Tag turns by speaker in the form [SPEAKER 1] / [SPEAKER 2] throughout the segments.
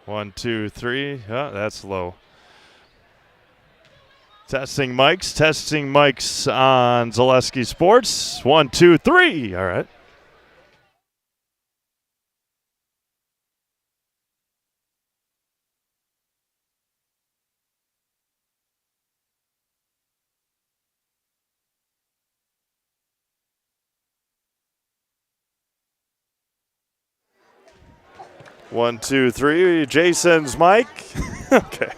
[SPEAKER 1] 1, 2, 3. Oh, that's low. Testing mics on Zaleski Sports. 1, 2, 3. All right. One, two, three. Jason's mic. Okay.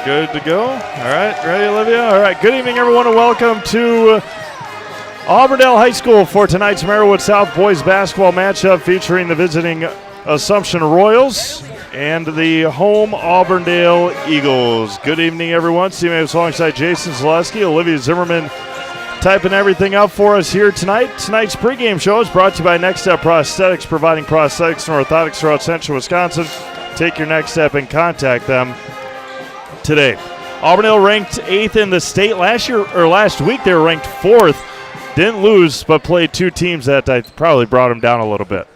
[SPEAKER 1] Good to go. All right, ready, Olivia? All right, good evening, everyone, and welcome to Auburndale High School for tonight's Merriwood South boys basketball matchup featuring the visiting Assumption Royals and the home Auburndale Eagles. Good evening, everyone. Steve Mavis alongside Jason Zaleski, Olivia Zimmerman typing everything up for us here tonight. Tonight's pregame show is brought to you by Next Step Prosthetics, providing prosthetics and orthotics throughout central Wisconsin. Take your next step and contact them today. Auburndale ranked 8th in the state last week. They were ranked 4th. Didn't lose, but played two teams that I probably brought them down a little bit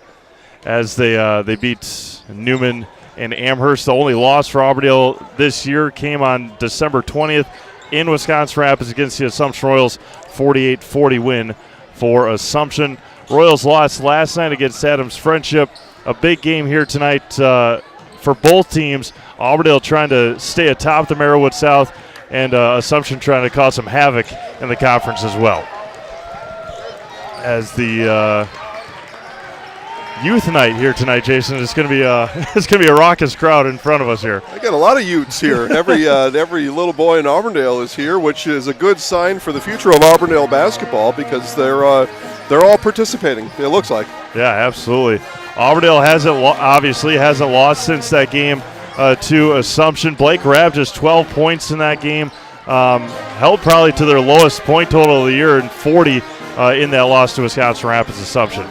[SPEAKER 1] as they beat Newman and Amherst. The only loss for Auburndale this year came on December 20th in Wisconsin Rapids against the Assumption Royals. 48-40 win for Assumption. Royals lost last night against Adams Friendship. A big game here tonight for both teams. Auburndale trying to stay atop the Merriwood South, and Assumption trying to cause some havoc in the conference as well. As the youth night here tonight, Jason, it's going to be a raucous crowd in front of us here.
[SPEAKER 2] I got a lot of youths here. Every little boy in Auburndale is here, which is a good sign for the future of Auburndale basketball because they're all participating. It looks like.
[SPEAKER 1] Yeah, absolutely. Auburndale obviously hasn't lost since that game to Assumption. Blake Rabb just 12 points in that game, held probably to their lowest point total of the year, and 40 in that loss to Wisconsin Rapids Assumption.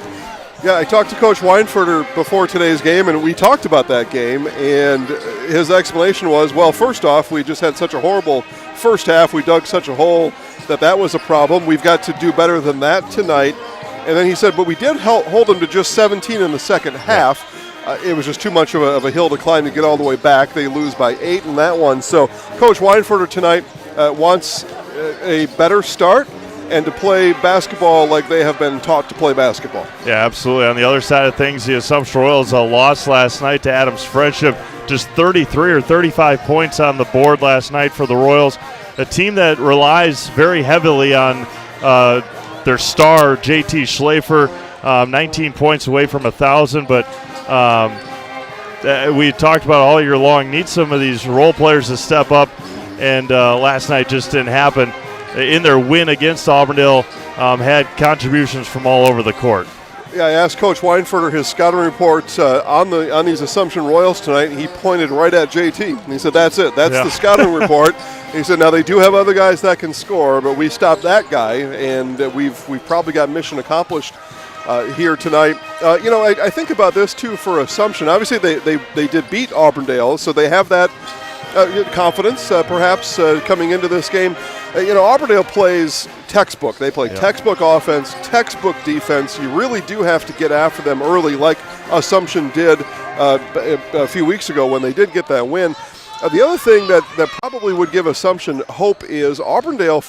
[SPEAKER 2] Yeah, I talked to Coach Weinfurter before today's game, and we talked about that game, and his explanation was, well, first off, we just had such a horrible first half. We dug such a hole that was a problem. We've got to do better than that tonight. And then he said, but we did hold them to just 17 in the second half. It was just too much of a hill to climb to get all the way back. They lose by 8 in that one. So Coach Weinfurter tonight wants a better start and to play basketball like they have been taught to play basketball.
[SPEAKER 1] Yeah, absolutely. On the other side of things, the Assumption Royals lost last night to Adams Friendship. Just 33 or 35 points on the board last night for the Royals. A team that relies very heavily on their star, JT Schlafer, 19 points away from 1,000. But we talked about all year long, need some of these role players to step up, and last night just didn't happen. In their win against Auburndale, had contributions from all over the court.
[SPEAKER 2] Yeah, I asked Coach Weinfurter his scouting report on these Assumption Royals tonight, and he pointed right at JT. And he said, that's it. That's the scouting report. He said, now they do have other guys that can score, but we stopped that guy, and we've probably got mission accomplished here tonight. I think about this, too, for Assumption. Obviously, they did beat Auburndale, so they have that confidence, perhaps, coming into this game. Auburndale plays textbook. They play textbook offense, textbook defense. You really do have to get after them early, like Assumption did a few weeks ago when they did get that win. The other thing that probably would give Assumption hope is Auburndale,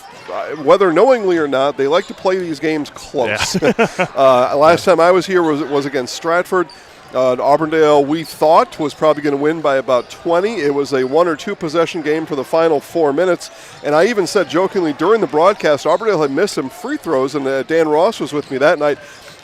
[SPEAKER 2] whether knowingly or not, they like to play these games close. Yeah. Last time I was here was against Stratford. Auburndale, we thought, was probably going to win by about 20. It was a 1 or 2 possession game for the final 4 minutes. And I even said jokingly during the broadcast, Auburndale had missed some free throws, and Dan Ross was with me that night.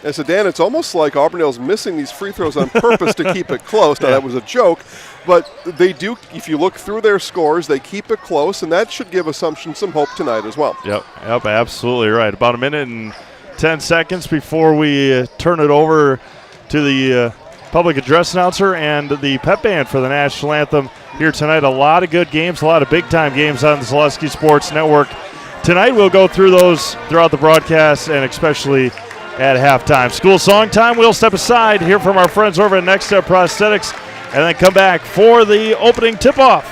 [SPEAKER 2] I said, Dan, it's almost like Auburndale's missing these free throws on purpose to keep it close. Now, that was a joke, but they do, if you look through their scores, they keep it close, and that should give Assumption some hope tonight as well.
[SPEAKER 1] Yep, absolutely right. About a minute and 10 seconds before we turn it over to the public address announcer and the pep band for the national anthem here tonight. A lot of good games, a lot of big-time games on the Zaleski Sports Network. Tonight we'll go through those throughout the broadcast and especially at halftime. School song time. We'll step aside, hear from our friends over at Next Step Prosthetics, and then come back for the opening tip-off.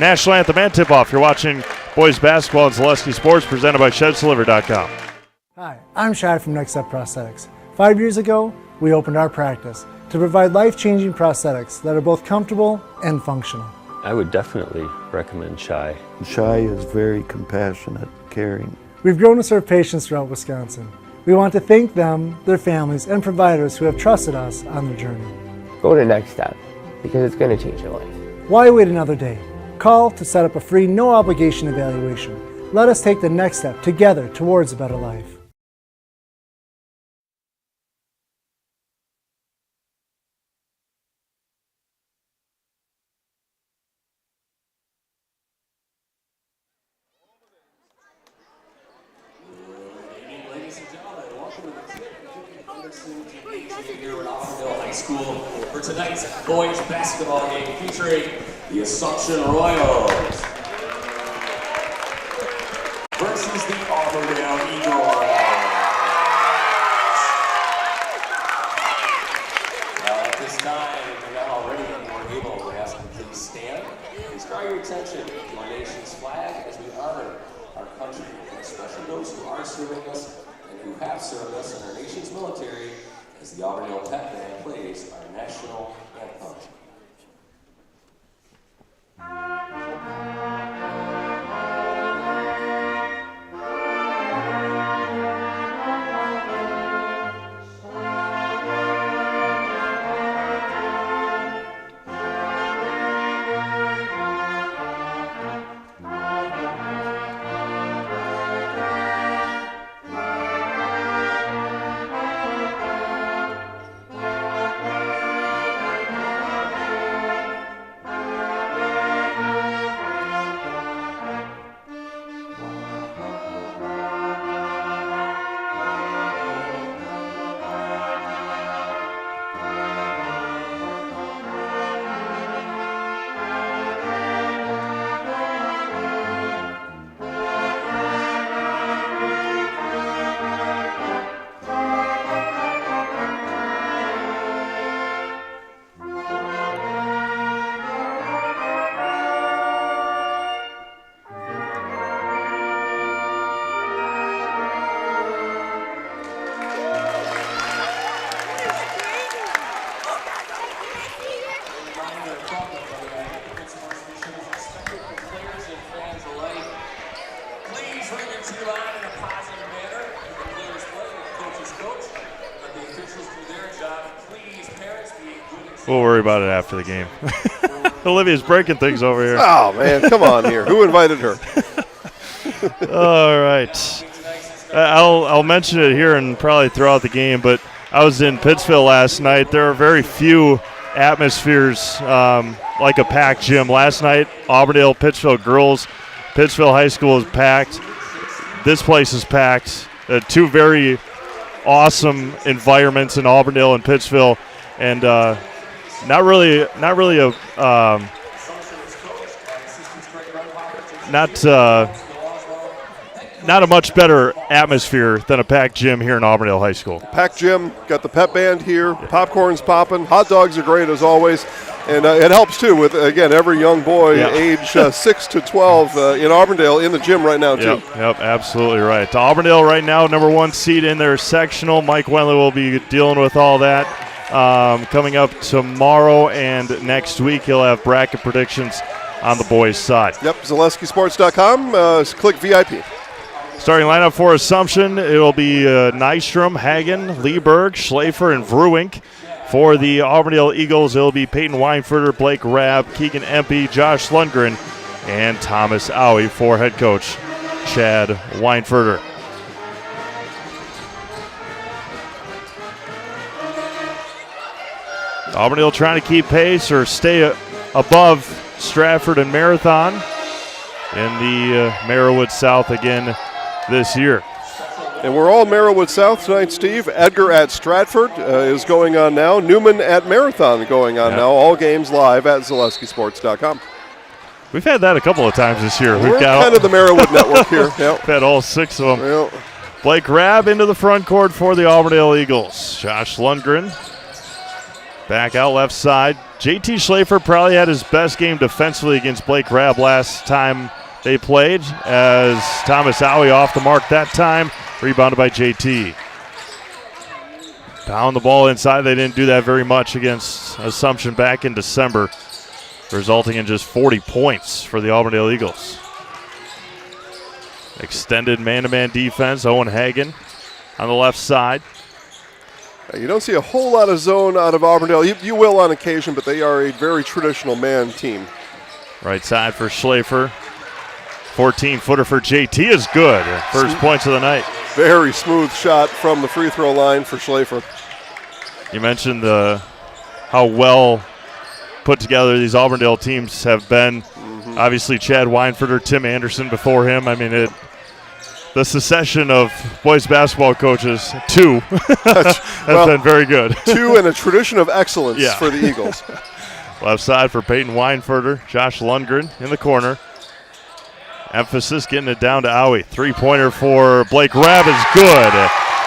[SPEAKER 1] National anthem and tip-off. You're watching boys basketball on Zaleski Sports, presented by ShedsDelivered.com.
[SPEAKER 3] Hi, I'm Shai from Next Step Prosthetics. 5 years ago, we opened our practice to provide life-changing prosthetics that are both comfortable and functional.
[SPEAKER 4] I would definitely recommend Shai.
[SPEAKER 5] Shai is very compassionate, caring.
[SPEAKER 3] We've grown to serve patients throughout Wisconsin. We want to thank them, their families, and providers who have trusted us on their journey.
[SPEAKER 6] Go to Next Step, because it's going to change your life.
[SPEAKER 3] Why wait another day? Call to set up a free, no-obligation evaluation. Let us take the next step together towards a better life.
[SPEAKER 7] game here at Auburndale High School for tonight's boys basketball game featuring the Assumption Royals versus the Auburndale Eagles. At this time, if you're not already, we're able to ask you to please stand. Please draw your attention to our nation's flag as we honor our country, and especially those who are serving us and who have served us in our nation's military, as the Auburndale Pep Band plays our national anthem.
[SPEAKER 1] We'll worry about it after the game. Olivia's breaking things over here.
[SPEAKER 2] Oh, man, come on here. Who invited her?
[SPEAKER 1] All right. I'll mention it here and probably throughout the game, but I was in Pittsville last night. There are very few atmospheres like a packed gym. Last night, Auburndale, Pittsville girls, Pittsville High School is packed. This place is packed. Two very awesome environments in Auburndale and Pittsville, and not really a not a much better atmosphere than a packed gym here in Auburndale High School.
[SPEAKER 2] Packed gym, got the pep band here, popcorn's popping, hot dogs are great as always, and it helps too with, again, every young boy age 6 to 12 in Auburndale in the gym right now too.
[SPEAKER 1] Yep, absolutely right. Auburndale right now, number 1 seed in their sectional. Mike Wenley will be dealing with all that coming up tomorrow, and next week he'll have bracket predictions on the boys' side.
[SPEAKER 2] Yep, ZaleskiSports.com, click VIP.
[SPEAKER 1] Starting lineup for Assumption, it will be Nystrom, Hagen, Lieberg, Schlafer, and Vruwink. For the Auburndale Eagles, it will be Peyton Weinfurter, Blake Rabb, Keegan Empey, Josh Lundgren, and Thomas Owie for head coach Chad Weinfurter. Auburndale trying to keep pace or stay above Stratford and Marathon in the Merriwood South again this year.
[SPEAKER 2] And we're all Merriwood South tonight, Steve. Edgar at Stratford is going on now. Newman at Marathon going on now. All games live at ZaleskiSports.com.
[SPEAKER 1] We've had that a couple of times this year.
[SPEAKER 2] We're kind of the Merriwood network here. Yep.
[SPEAKER 1] We've had all 6 of them.
[SPEAKER 2] Yep.
[SPEAKER 1] Blake Rabb into the front court for the Auburndale Eagles. Josh Lundgren back out left side. JT Schlafer probably had his best game defensively against Blake Rabb last time they played, as Thomas Owie off the mark that time, rebounded by JT. Pound the ball inside. They didn't do that very much against Assumption back in December, resulting in just 40 points for the Auburndale Eagles. Extended man-to-man defense, Owen Hagen on the left side.
[SPEAKER 2] You don't see a whole lot of zone out of Auburndale. You will on occasion, but they are a very traditional man team.
[SPEAKER 1] Right side for Schlafer. 14-footer for JT is good. First points of the night.
[SPEAKER 2] Very smooth shot from the free throw line for Schlafer.
[SPEAKER 1] You mentioned how well put together these Auburndale teams have been. Obviously, Chad Weinfurter, Tim Anderson before him. I mean, the succession of boys basketball coaches, 2, has been very good.
[SPEAKER 2] 2 and a tradition of excellence
[SPEAKER 1] Yeah.
[SPEAKER 2] for the Eagles.
[SPEAKER 1] Left side for Peyton Weinfurter. Josh Lundgren in the corner. Emphasis getting it down to Owie. 3-pointer for Blake Rabb is good.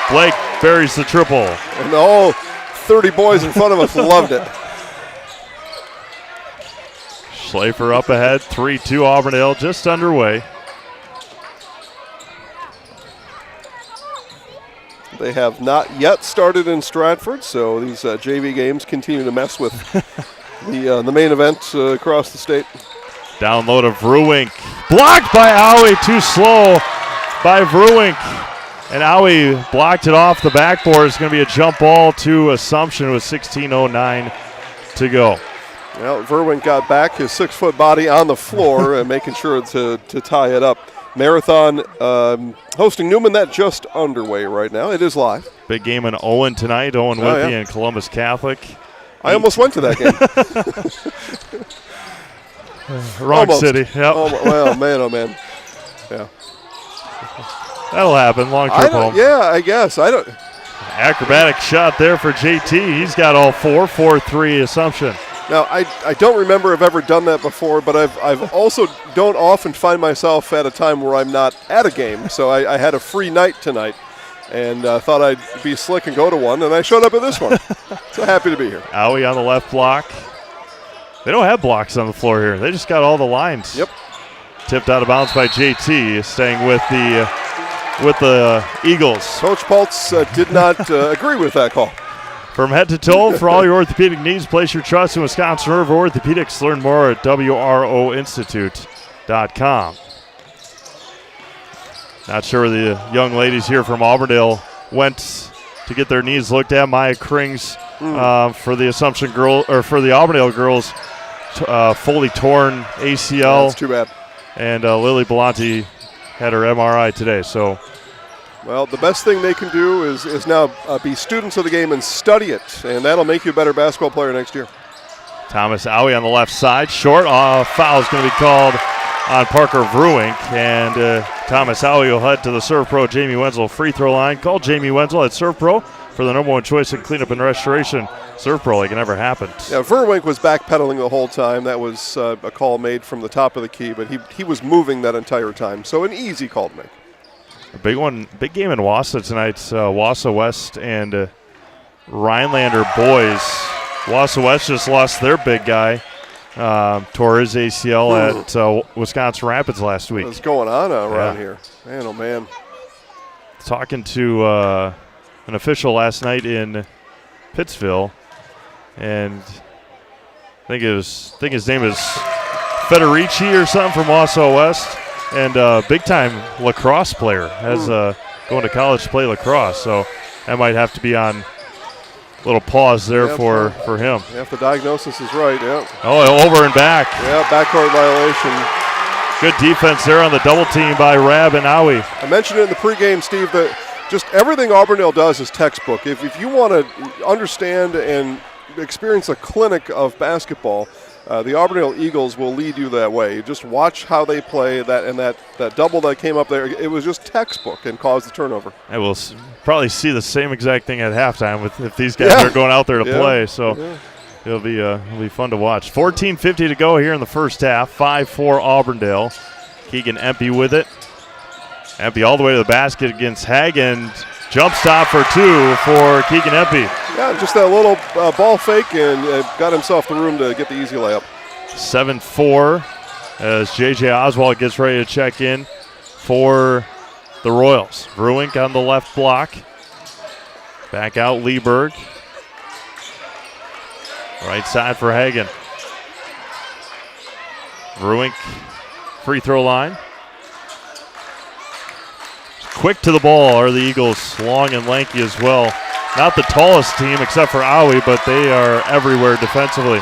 [SPEAKER 1] Blake buries the triple.
[SPEAKER 2] And all 30 boys in front of us loved it.
[SPEAKER 1] Schlafer up ahead. 3-2 Auburndale just underway.
[SPEAKER 2] They have not yet started in Stratford, so these JV games continue to mess with the main event across the state.
[SPEAKER 1] Down low to Vrewink. Blocked by Owie. Too slow by Vrewink. And Owie blocked it off the backboard. It's going to be a jump ball to Assumption with 16:09 to go.
[SPEAKER 2] Well, Verwink got back his 6-foot body on the floor and making sure to tie it up. Marathon hosting Newman, that just underway right now. It is live.
[SPEAKER 1] Big game in Owen tonight. Owen Withy and Columbus Catholic.
[SPEAKER 2] I almost went to that game.
[SPEAKER 1] Wrong
[SPEAKER 2] Almost.
[SPEAKER 1] city. Yep.
[SPEAKER 2] Well, man, oh man. Yeah.
[SPEAKER 1] That'll happen. Long trip home.
[SPEAKER 2] Yeah, I guess. I don't.
[SPEAKER 1] Acrobatic shot there for JT. He's got all 4. 4-3 Assumption.
[SPEAKER 2] Now, I don't remember I've ever done that before, but I've also don't often find myself at a time where I'm not at a game. So I had a free night tonight and thought I'd be slick and go to one, and I showed up at this one. So happy to be here.
[SPEAKER 1] Owie on the left block. They don't have blocks on the floor here. They just got all the lines.
[SPEAKER 2] Yep.
[SPEAKER 1] Tipped out of bounds by JT, staying with the Eagles.
[SPEAKER 2] Coach Pultz did not agree with that call.
[SPEAKER 1] From head to toe, for all your orthopedic needs, place your trust in Wisconsin River Orthopedics. Learn more at WROinstitute.com. Not sure the young ladies here from Auburndale went to get their knees looked at. Maya Krings for the Assumption girl, or for the Auburndale girls, fully torn ACL.
[SPEAKER 2] That's too bad.
[SPEAKER 1] And Lily Belanti had her MRI today. So,
[SPEAKER 2] well, the best thing they can do is now be students of the game and study it, and that'll make you a better basketball player next year.
[SPEAKER 1] Thomas Owie on the left side. Short foul is going to be called on Parker Vrewink, and Thomas Owie will head to the Serve Pro Jamie Wenzel free throw line. Call Jamie Wenzel at Serve Pro for the #1 choice in cleanup and restoration. Serve Pro like it never happened.
[SPEAKER 2] Yeah, Verwink was backpedaling the whole time. That was a call made from the top of the key, but he was moving that entire time. So an easy call to make.
[SPEAKER 1] A big one, big game in Wausau tonight. Wausau West and Rhinelander boys. Wausau West just lost their big guy. Tore his ACL at Wisconsin Rapids last week.
[SPEAKER 2] What's going on around here? Man, oh man.
[SPEAKER 1] Talking to an official last night in Pittsville, and I think his name is Federici or something from Wausau West, and big time lacrosse player, has going to college to play lacrosse. So that might have to be on a little pause there for him.
[SPEAKER 2] Yeah, if the diagnosis is right, yeah.
[SPEAKER 1] Oh, over and back.
[SPEAKER 2] Yeah, backcourt violation.
[SPEAKER 1] Good defense there on the double team by Rabb and Owie.
[SPEAKER 2] I mentioned it in the pregame, Steve, that just everything Auburndale does is textbook. If you want to understand and experience a clinic of basketball, the Auburndale Eagles will lead you that way. Just watch how they play, that double that came up there. It was just textbook and caused the turnover.
[SPEAKER 1] I will probably see the same exact thing at halftime if these guys are going out there to play. So it'll be fun to watch. 14:50 to go here in the first half. 5-4 Auburndale. Keegan Empey with it. Empey all the way to the basket against Hagen. Jump stop for 2 for Keegan Empey.
[SPEAKER 2] Yeah, just that little ball fake and got himself the room to get the easy layup.
[SPEAKER 1] 7-4 as J.J. Oswald gets ready to check in for the Royals. Vrewink on the left block. Back out Lieberg. Right side for Hagen. Vrewink free throw line. Quick to the ball are the Eagles, long and lanky as well. Not the tallest team except for Owie, but they are everywhere defensively.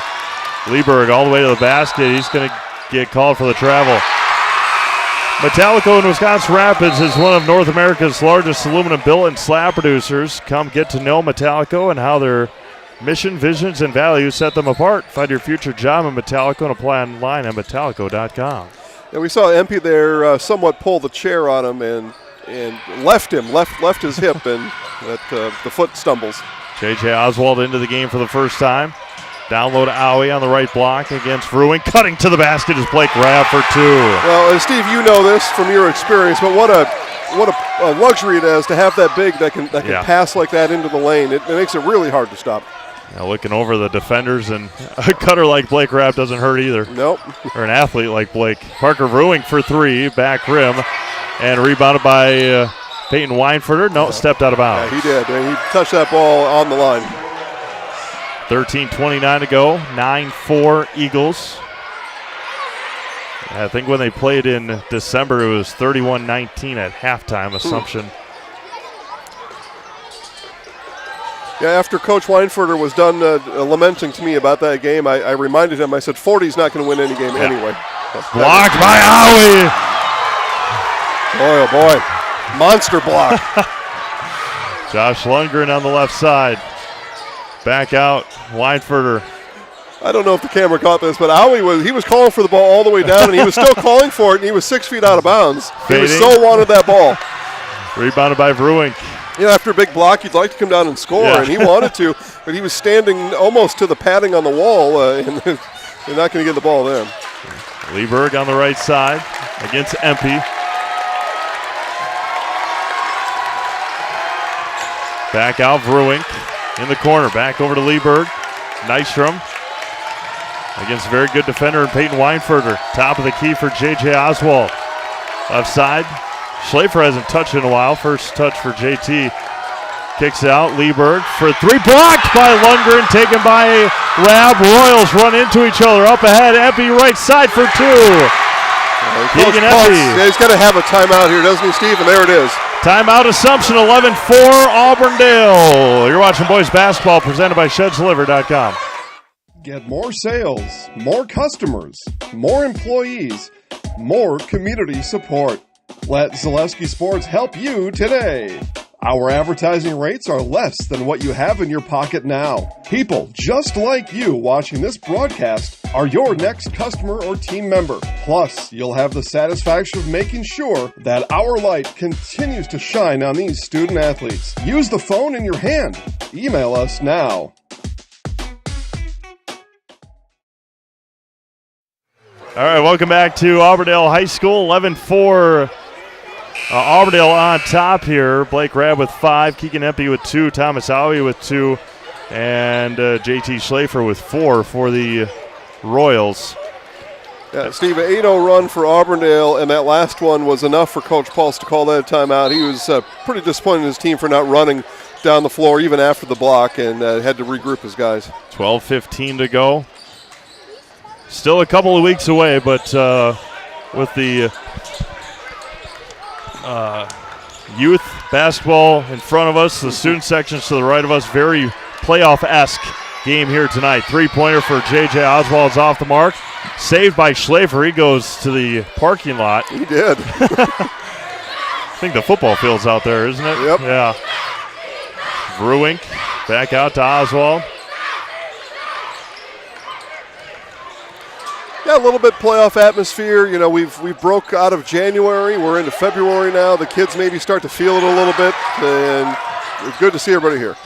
[SPEAKER 1] Lieberg all the way to the basket. He's going to get called for the travel. Metallico in Wisconsin Rapids is one of North America's largest aluminum billet and slab producers. Come get to know Metallico and how their mission, visions, and values set them apart. Find your future job in Metallico and apply online at metallico.com.
[SPEAKER 2] Yeah, we saw Empey there somewhat pull the chair on him and left his hip, and the foot stumbles.
[SPEAKER 1] J.J. Oswald into the game for the first time. Down low to Owie on the right block against Ruing. Cutting to the basket is Blake Rabb for 2.
[SPEAKER 2] Well, and Steve, you know this from your experience, but what a luxury it is to have that big that can pass like that into the lane. It makes it really hard to stop.
[SPEAKER 1] Now looking over the defenders, and a cutter like Blake Rabb doesn't hurt either.
[SPEAKER 2] Nope.
[SPEAKER 1] Or an athlete like Blake. Parker Ruing for 3, back rim, and rebounded by Peyton Weinfurter. No, stepped out of bounds.
[SPEAKER 2] Yeah, he did. And he touched that ball on the line.
[SPEAKER 1] 13:29 to go. 9-4 Eagles. I think when they played in December, it was 31-19 at halftime. Assumption.
[SPEAKER 2] Yeah, after Coach Weinfurter was done lamenting to me about that game, I reminded him, I said, 40's not going to win any game anyway.
[SPEAKER 1] Blocked by Owie.
[SPEAKER 2] Boy, oh boy. Monster block.
[SPEAKER 1] Josh Lundgren on the left side. Back out, Weinfurter.
[SPEAKER 2] I don't know if the camera caught this, but Owie was calling for the ball all the way down, and he was still calling for it, and he was 6 feet out of bounds.
[SPEAKER 1] Fading.
[SPEAKER 2] He so wanted that ball.
[SPEAKER 1] Rebounded by Ruink.
[SPEAKER 2] You know, after a big block, you'd like to come down and score, and he wanted to, but he was standing almost to the padding on the wall, and they're not going to get the ball there.
[SPEAKER 1] Lieberg on the right side against Empey. Back out, Ruink in the corner. Back over to Lieberg. Nystrom against a very good defender in Peyton Weinfurter. Top of the key for J.J. Oswald. Left side. Schlafer hasn't touched in a while. First touch for JT. Kicks it out. Lieberg for 3. Blocked by Lundgren. Taken by Rabb. Royals run into each other. Up ahead. Empey right side for 2. Keegan Empey.
[SPEAKER 2] Yeah, he's got to have a timeout here, doesn't he, Steve? And there it is.
[SPEAKER 1] Timeout Assumption. 11-4 Auburndale. You're watching boys basketball presented by ShedsDeliver.com.
[SPEAKER 8] Get more sales, more customers, more employees, more community support. Let Zaleski Sports help you today. Our advertising rates are less than what you have in your pocket now. People just like you watching this broadcast are your next customer or team member. Plus, you'll have the satisfaction of making sure that our light continues to shine on these student athletes. Use the phone in your hand. Email us now.
[SPEAKER 1] All right, welcome back to Auburndale High School. 11-4 Auburndale on top here. Blake Rabb with 5, Keegan Empey with 2, Thomas Owie with 2, and JT Schlafer with 4 for the Royals.
[SPEAKER 2] Yeah, Steve, an 8-0 run for Auburndale, and that last one was enough for Coach Pulse to call that a timeout. He was pretty disappointed in his team for not running down the floor even after the block, and had to regroup his guys.
[SPEAKER 1] 12:15 to go. Still a couple of weeks away, but with the youth basketball in front of us, the student sections to the right of us, very playoff-esque game here tonight. Three-pointer for J.J. Oswald is off the mark. Saved by Schlafer. He goes to the parking lot.
[SPEAKER 2] He did.
[SPEAKER 1] I think the football field's out there, isn't it?
[SPEAKER 2] Yep.
[SPEAKER 1] Yeah. Ruink back out to Oswald.
[SPEAKER 2] Yeah, a little bit playoff atmosphere. You know, we've broke out of January. We're into February now. The kids maybe start to feel it a little bit, and it's good to see everybody here.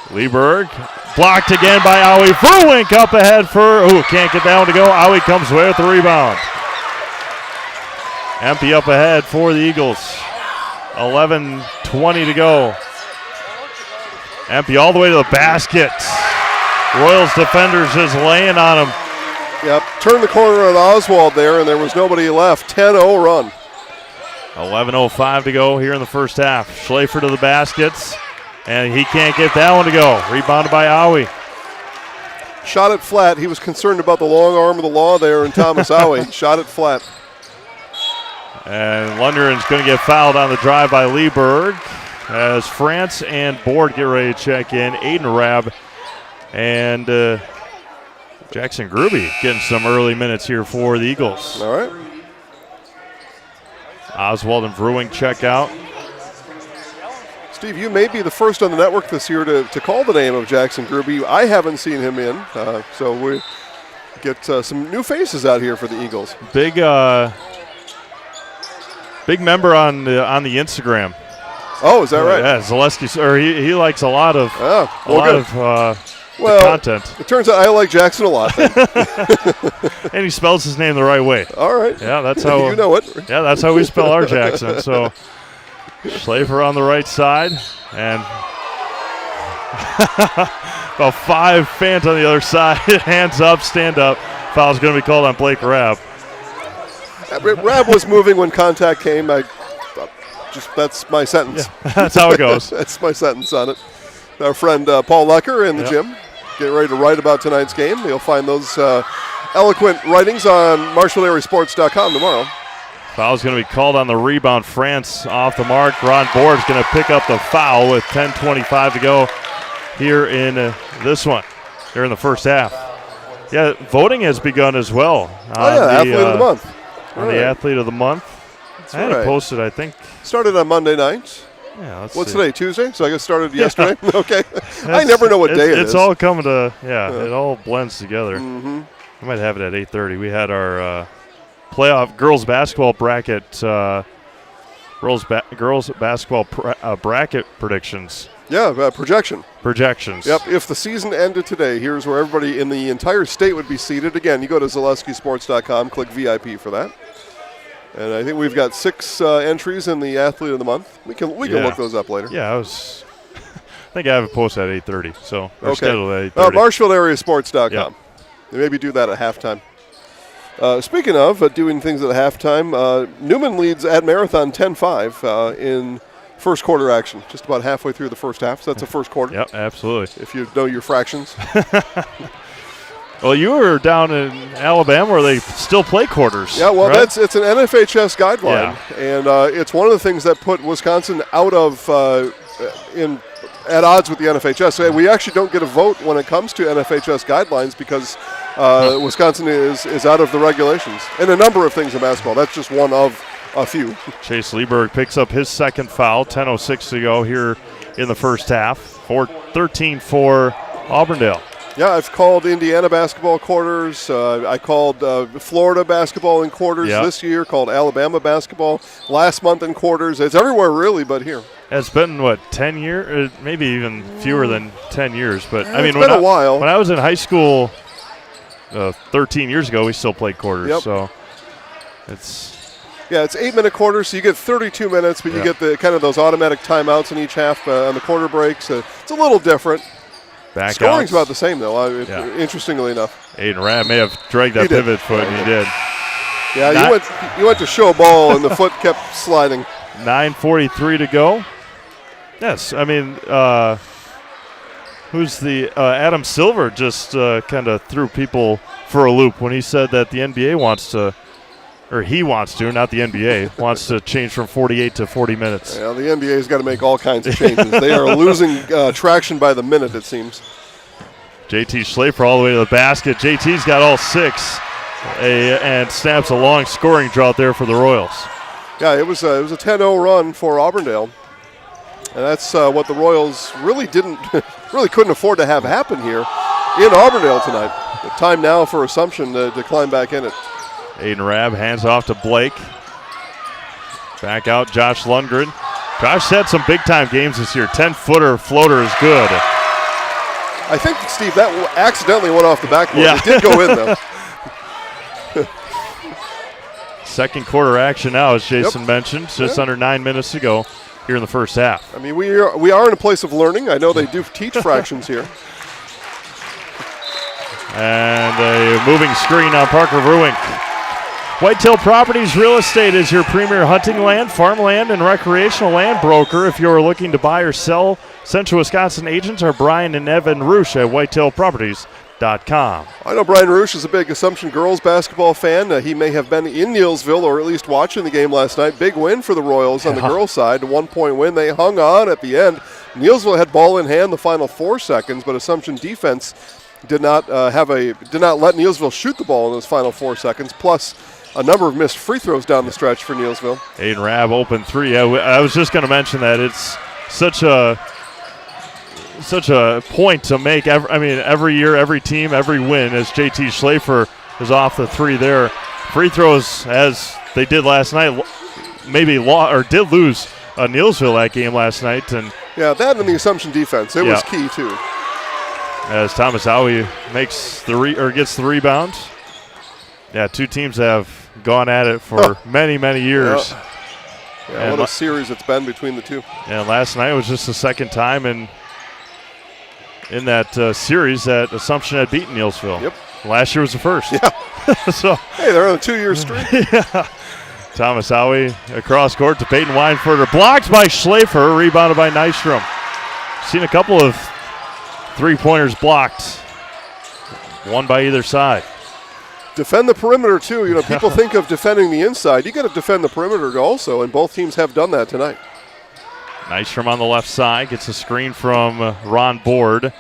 [SPEAKER 1] Lieberg blocked again by Owie. Ruink up ahead for, can't get that one to go. Owie comes away with the rebound. Empey up ahead for the Eagles. 11:20 to go. Empey all the way to the basket. Royals defenders just laying on him.
[SPEAKER 2] Yep, turned the corner on Oswald there, and there was nobody left. 10-0 run.
[SPEAKER 1] 11:05 to go here in the first half. Schlafer to the baskets, and he can't get that one to go. Rebounded by Owie.
[SPEAKER 2] Shot it flat. He was concerned about the long arm of the law there, and Thomas Owie shot it flat.
[SPEAKER 1] And Lundgren's going to get fouled on the drive by Lieberg as France and Board get ready to check in. Aiden Rabb and Jackson Gruby getting some early minutes here for the Eagles.
[SPEAKER 2] All right.
[SPEAKER 1] Oswald and Bruing check out.
[SPEAKER 2] Steve, you may be the first on the network this year to call the name of Jackson Gruby. I haven't seen him in, so we get some new faces out here for the Eagles.
[SPEAKER 1] Big Big member on the Instagram.
[SPEAKER 2] Oh, is that right?
[SPEAKER 1] Yeah, Zaleski. Or he likes a lot of content.
[SPEAKER 2] It turns out I like Jackson a lot. Then.
[SPEAKER 1] And he spells his name the right way.
[SPEAKER 2] All right.
[SPEAKER 1] Yeah, that's how
[SPEAKER 2] you know it.
[SPEAKER 1] Yeah, that's how we spell our Jackson. So Schlafer on the right side, and about 5 fans on the other side. Hands up, stand up. Foul's going to be called on Blake Rabb.
[SPEAKER 2] Rabb was moving when contact came. That's my sentence.
[SPEAKER 1] Yeah, that's how it goes.
[SPEAKER 2] That's my sentence on it. Our friend Paul Lecker in the gym, getting ready to write about tonight's game. You'll find those eloquent writings on MarshallAreaSports.com tomorrow.
[SPEAKER 1] Foul's going to be called on the rebound. France off the mark. Ron Board's going to pick up the foul with 10:25 to go here in this one, here in the first half. Yeah, voting has begun as well.
[SPEAKER 2] Athlete of the month.
[SPEAKER 1] On the Athlete of the Month. I had it posted, I think.
[SPEAKER 2] Started on Monday night.
[SPEAKER 1] Yeah,
[SPEAKER 2] What's today, Tuesday? So I guess started yesterday? Okay. I never know what day it is.
[SPEAKER 1] It's all coming to, it all blends together.
[SPEAKER 2] Mm-hmm.
[SPEAKER 1] I might have it at 8:30. We had our playoff girls basketball bracket, girls basketball bracket predictions.
[SPEAKER 2] Yeah, projections. Yep, if the season ended today, here's where everybody in the entire state would be seated. Again, you go to ZaleskiSports.com, click VIP for that. And I think we've got 6 entries in the Athlete of the Month. We can look those up later.
[SPEAKER 1] Yeah, I think I have it posted at 8:30. So scheduled at 8:30.
[SPEAKER 2] MarshallAreaSports.com.
[SPEAKER 1] Yep.
[SPEAKER 2] Maybe do that at halftime. Speaking of doing things at halftime, Newman leads at Marathon 10-5 in first quarter action. Just about halfway through the first half. So that's the first quarter.
[SPEAKER 1] Yep, absolutely.
[SPEAKER 2] If you know your fractions.
[SPEAKER 1] Well, you were down in Alabama where they still play quarters.
[SPEAKER 2] Yeah, well,
[SPEAKER 1] right?
[SPEAKER 2] it's an NFHS guideline, and it's one of the things that put Wisconsin out of at odds with the NFHS. So we actually don't get a vote when it comes to NFHS guidelines because Wisconsin is out of the regulations and a number of things in basketball. That's just one of a few.
[SPEAKER 1] Chase Lieberg picks up his second foul. 10:06 to go here in the first half. 4-13 for Auburndale.
[SPEAKER 2] Yeah, I've called Indiana basketball quarters. I called Florida basketball in quarters this year, called Alabama basketball last month in quarters. It's everywhere really but here.
[SPEAKER 1] It's been, 10 years? Maybe even fewer than 10 years. But I mean,
[SPEAKER 2] it's been a while.
[SPEAKER 1] When I was in high school 13 years ago, we still played quarters.
[SPEAKER 2] Yep.
[SPEAKER 1] So it's
[SPEAKER 2] 8-minute quarters, so you get 32 minutes, but you get the kind of those automatic timeouts in each half on the quarter breaks. It's a little different. Scoring's about the same, though, interestingly enough.
[SPEAKER 1] Aiden Rabb may have dragged that pivot foot, and he did.
[SPEAKER 2] Yeah, you went to show a ball, and the foot kept sliding.
[SPEAKER 1] 9:43 to go. Yes, I mean, who's the Adam Silver just kind of threw people for a loop when he said that the NBA wants to, or he wants to, not the NBA, wants to change from 48 to 40 minutes.
[SPEAKER 2] Yeah, the NBA's got to make all kinds of changes. They are losing traction by the minute, it seems.
[SPEAKER 1] JT Schlafer all the way to the basket. JT's got all 6 and snaps a long scoring drought there for the Royals.
[SPEAKER 2] Yeah, it was a 10-0 run for Auburndale. And that's what the Royals really couldn't afford to have happen here in Auburndale tonight. The time now for Assumption to climb back in it.
[SPEAKER 1] Aiden Rabb hands off to Blake. Back out Josh Lundgren. Josh had some big-time games this year. 10-footer floater is good.
[SPEAKER 2] I think, Steve, that accidentally went off the backboard.
[SPEAKER 1] Yeah.
[SPEAKER 2] It did go in, though.
[SPEAKER 1] Second quarter action now, as Jason mentioned. Just under 9 minutes to go here in the first half.
[SPEAKER 2] I mean, we are in a place of learning. I know they do teach fractions here.
[SPEAKER 1] And a moving screen on Parker Verwink. Whitetail Properties Real Estate is your premier hunting land, farmland, and recreational land broker. If you're looking to buy or sell, Central Wisconsin agents are Brian and Evan Roosh at whitetailproperties.com.
[SPEAKER 2] I know Brian Roosh is a big Assumption girls basketball fan. He may have been in Neillsville or at least watching the game last night. Big win for the Royals on the girls' side. A 1-point win. They hung on at the end. Neillsville had ball in hand the final 4 seconds, but Assumption defense did not let Neillsville shoot the ball in those final 4 seconds. Plus, a number of missed free throws down the stretch for Neillsville.
[SPEAKER 1] Aiden Rabb open 3. Yeah, I was just going to mention that it's such a point to make. Every year, every team, every win, as JT Schlafer is off the 3 there. Free throws, as they did last night, maybe did lose Neelsville that game last night. And
[SPEAKER 2] yeah, that and the Assumption defense, it was key too.
[SPEAKER 1] As Thomas Howie gets the rebound. Yeah, two teams have gone at it for many, many years.
[SPEAKER 2] Yeah, what a series it's been between the two.
[SPEAKER 1] And last night was just the second time in that series that Assumption had beaten Neelsville.
[SPEAKER 2] Yep.
[SPEAKER 1] Last year was the first.
[SPEAKER 2] Yeah.
[SPEAKER 1] So
[SPEAKER 2] hey, they're on a 2-year streak.
[SPEAKER 1] Yeah. Thomas Howie across court to Peyton Weinfurter. Blocked by Schlafer, rebounded by Nystrom. Seen a couple of three-pointers blocked. One by either side.
[SPEAKER 2] Defend the perimeter, too. You know, people think of defending the inside. You got to defend the perimeter also, and both teams have done that tonight.
[SPEAKER 1] Nystrom on the left side gets a screen from Ron Board.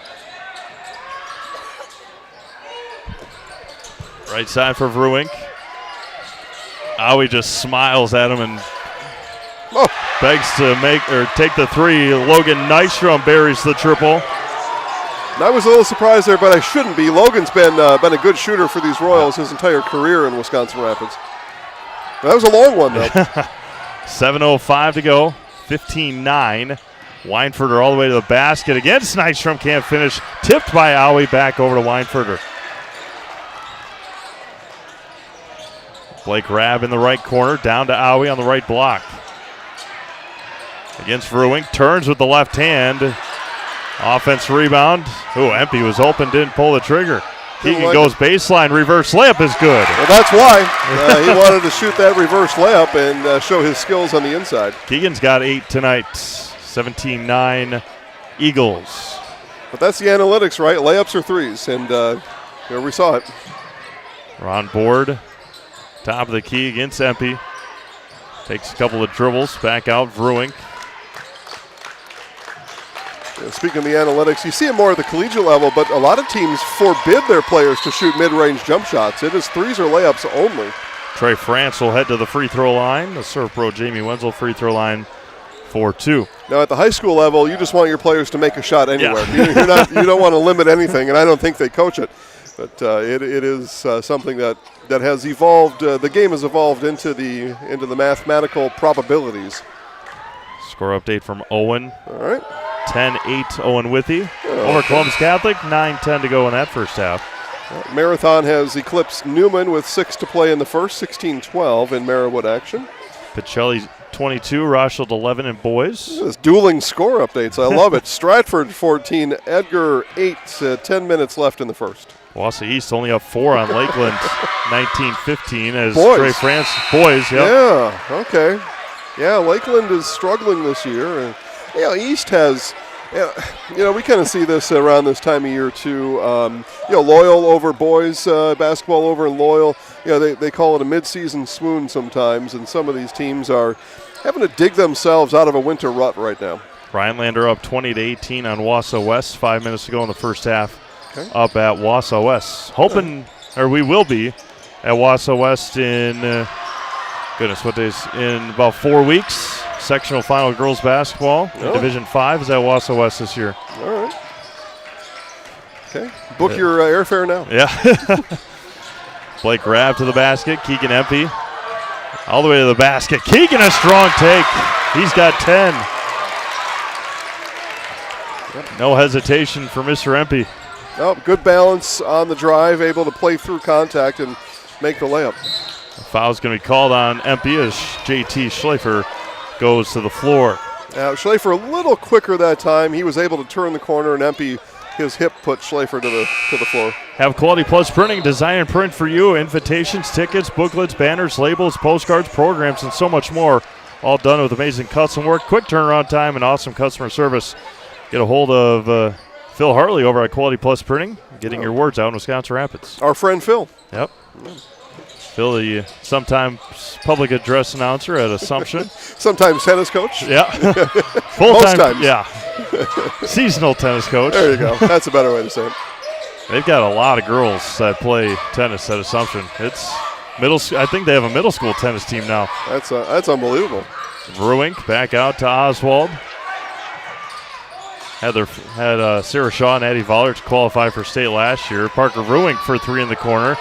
[SPEAKER 1] Right side for Vrewink. Howie just smiles at him and begs to take the three. Logan Nystrom buries the triple.
[SPEAKER 2] I was a little surprised there, but I shouldn't be. Logan's been a good shooter for these Royals his entire career in Wisconsin Rapids. That was a long one, though.
[SPEAKER 1] 7:05 to go, 15-9. Weinfurter all the way to the basket against Nystrom, can't finish. Tipped by Howie, back over to Weinfurter. Blake Rabb in the right corner, down to Howie on the right block. Against Vrewink, turns with the left hand. Offense rebound. Empey was open, didn't pull the trigger. Keegan goes baseline, reverse layup is good.
[SPEAKER 2] Well, that's why. He wanted to shoot that reverse layup and show his skills on the inside.
[SPEAKER 1] Keegan's got 8 tonight, 17-9 Eagles.
[SPEAKER 2] But that's the analytics, right? Layups or threes, and here we saw it.
[SPEAKER 1] Ron Board, top of the key against Empey. Takes a couple of dribbles, back out Vrewink.
[SPEAKER 2] Speaking of the analytics, you see it more at the collegiate level, but a lot of teams forbid their players to shoot mid-range jump shots. It is threes or layups only.
[SPEAKER 1] Trey France will head to the free throw line. The serve pro Jamie Wenzel free throw line for 2.
[SPEAKER 2] Now at the high school level, you just want your players to make a shot anywhere. Yeah. You don't want to limit anything, and I don't think they coach it. But it is something that has evolved. The game has evolved into the mathematical probabilities.
[SPEAKER 1] Score update from Owen.
[SPEAKER 2] All right.
[SPEAKER 1] 10-8 Owen Withy over Columbus Catholic. 9-10 to go in that first half.
[SPEAKER 2] Marathon has eclipsed Newman with 6 to play in the first. 16-12 in Merriwood action.
[SPEAKER 1] Pacelli 22, Rothschild 11 in boys.
[SPEAKER 2] This dueling score updates. I love it. Stratford 14, Edgar 8. 10 minutes left in the first.
[SPEAKER 1] Wausau East only up 4 on Lakeland. 19-15 as
[SPEAKER 2] boys.
[SPEAKER 1] Trey France. Boys, yep.
[SPEAKER 2] Yeah, okay. Yeah, Lakeland is struggling this year. And East has, we kind of see this around this time of year too. Loyal over boys basketball over in Loyal. They call it a mid-season swoon sometimes, and some of these teams are having to dig themselves out of a winter rut right now.
[SPEAKER 1] Rhinelander up 20-18 on Wausau West. 5 minutes to go in the first half. Okay. Up at Wausau West. We will be at Wausau West in, what days? In about 4 weeks. Sectional final girls basketball in Division 5 is at Wausau West this year.
[SPEAKER 2] All right. Okay. Book your airfare now.
[SPEAKER 1] Yeah. Blake Rabb to the basket. Keegan Empey all the way to the basket. Keegan a strong take. He's got 10. No hesitation for Mr. Empey.
[SPEAKER 2] Good balance on the drive, able to play through contact and make the layup.
[SPEAKER 1] A foul's going to be called on Empey as JT Schlafer goes to the floor.
[SPEAKER 2] Schlafer a little quicker that time. He was able to turn the corner, and Empey, his hip put Schlafer to the floor.
[SPEAKER 1] Have Quality Plus Printing design and print for you. Invitations, tickets, booklets, banners, labels, postcards, programs, and so much more. All done with amazing custom work, quick turnaround time, and awesome customer service. Get a hold of Phil Hartley over at Quality Plus Printing, getting your words out in Wisconsin Rapids.
[SPEAKER 2] Our friend Phil.
[SPEAKER 1] Yep. Phil, the sometimes public address announcer at Assumption.
[SPEAKER 2] Sometimes tennis coach.
[SPEAKER 1] Yeah.
[SPEAKER 2] Most times.
[SPEAKER 1] Yeah. Seasonal tennis coach.
[SPEAKER 2] There you go. That's a better way to say it.
[SPEAKER 1] They've got a lot of girls that play tennis at Assumption. It's I think they have a middle school tennis team now.
[SPEAKER 2] That's unbelievable.
[SPEAKER 1] Vrewink back out to Oswald. Had Sarah Shaw and Addie Vollert qualify for state last year. Parker Vrewink for 3 in the corner.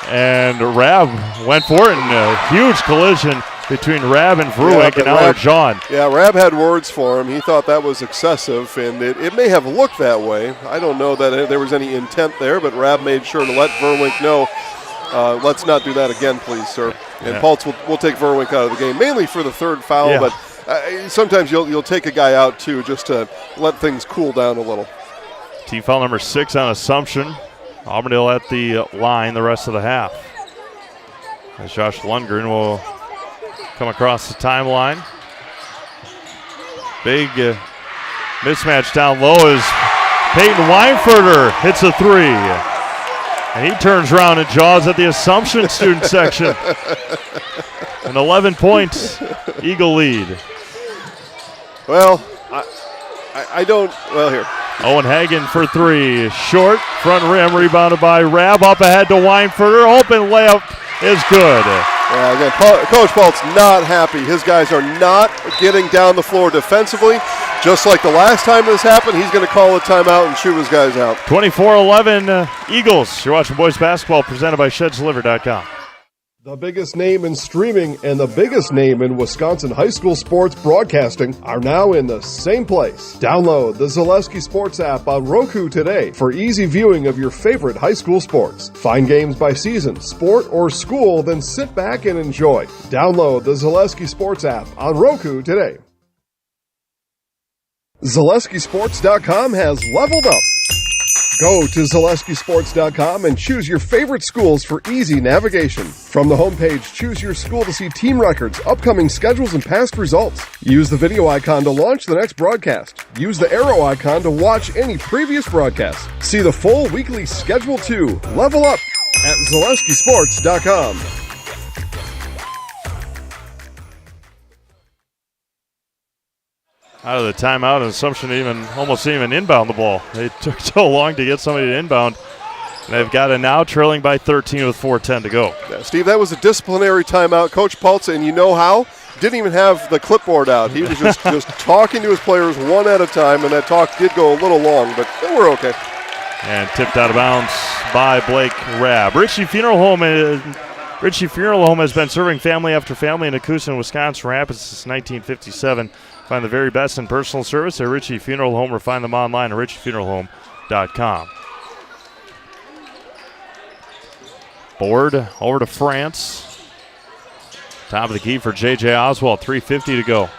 [SPEAKER 1] And Rabb went for it in a huge collision between Rab and Verwick, and now they're John.
[SPEAKER 2] Yeah, Rab had words for him. He thought that was excessive, and it may have looked that way. I don't know that there was any intent there, but Rab made sure to let Verwick know, let's not do that again, please, sir. And Pultz will take Verwick out of the game, mainly for the third foul, but sometimes you'll take a guy out, too, just to let things cool down a little.
[SPEAKER 1] Team foul number 6 on Assumption. Auburndale at the line the rest of the half. As Josh Lundgren will come across the timeline. Big mismatch down low as Peyton Weinfurter hits a 3. And he turns around and jaws at the Assumption student section. An 11-point Eagle lead.
[SPEAKER 2] Well, I don't, here.
[SPEAKER 1] Owen Hagen for 3. Short, front rim, rebounded by Rab. Up ahead to Weinfurter. Open layup is good.
[SPEAKER 2] Yeah, again, Coach Pultz not happy. His guys are not getting down the floor defensively. Just like the last time this happened, he's going to call a timeout and shoot his guys out.
[SPEAKER 1] 24-11 Eagles. You're watching boys basketball presented by ShedsDelivered.com.
[SPEAKER 8] The biggest name in streaming and the biggest name in Wisconsin high school sports broadcasting are now in the same place. Download the Zaleski Sports app on Roku today for easy viewing of your favorite high school sports. Find games by season, sport, or school, then sit back and enjoy. Download the Zaleski Sports app on Roku today. ZaleskiSports.com has leveled up. Go to ZaleskiSports.com and choose your favorite schools for easy navigation. From the homepage, choose your school to see team records, upcoming schedules, and past results. Use the video icon to launch the next broadcast. Use the arrow icon to watch any previous broadcast. See the full weekly schedule too. Level up at ZaleskiSports.com.
[SPEAKER 1] Out of the timeout, and Assumption almost didn't even inbound the ball. They took so long to get somebody to inbound. They've got it now, trailing by 13 with 4:10 to go.
[SPEAKER 2] Yeah, Steve, that was a disciplinary timeout. Coach Pultz, and you know how? Didn't even have the clipboard out. He was just talking to his players one at a time, and that talk did go a little long, but we're okay.
[SPEAKER 1] And tipped out of bounds by Blake Rabb. Ritchie Funeral Home has been serving family after family in Acusa, Wisconsin Rapids since 1957. Find the very best in personal service at Ritchie Funeral Home or find them online at ritchiefuneralhome.com. Board over to France. Top of the key for J.J. Oswald, 3:50 to go.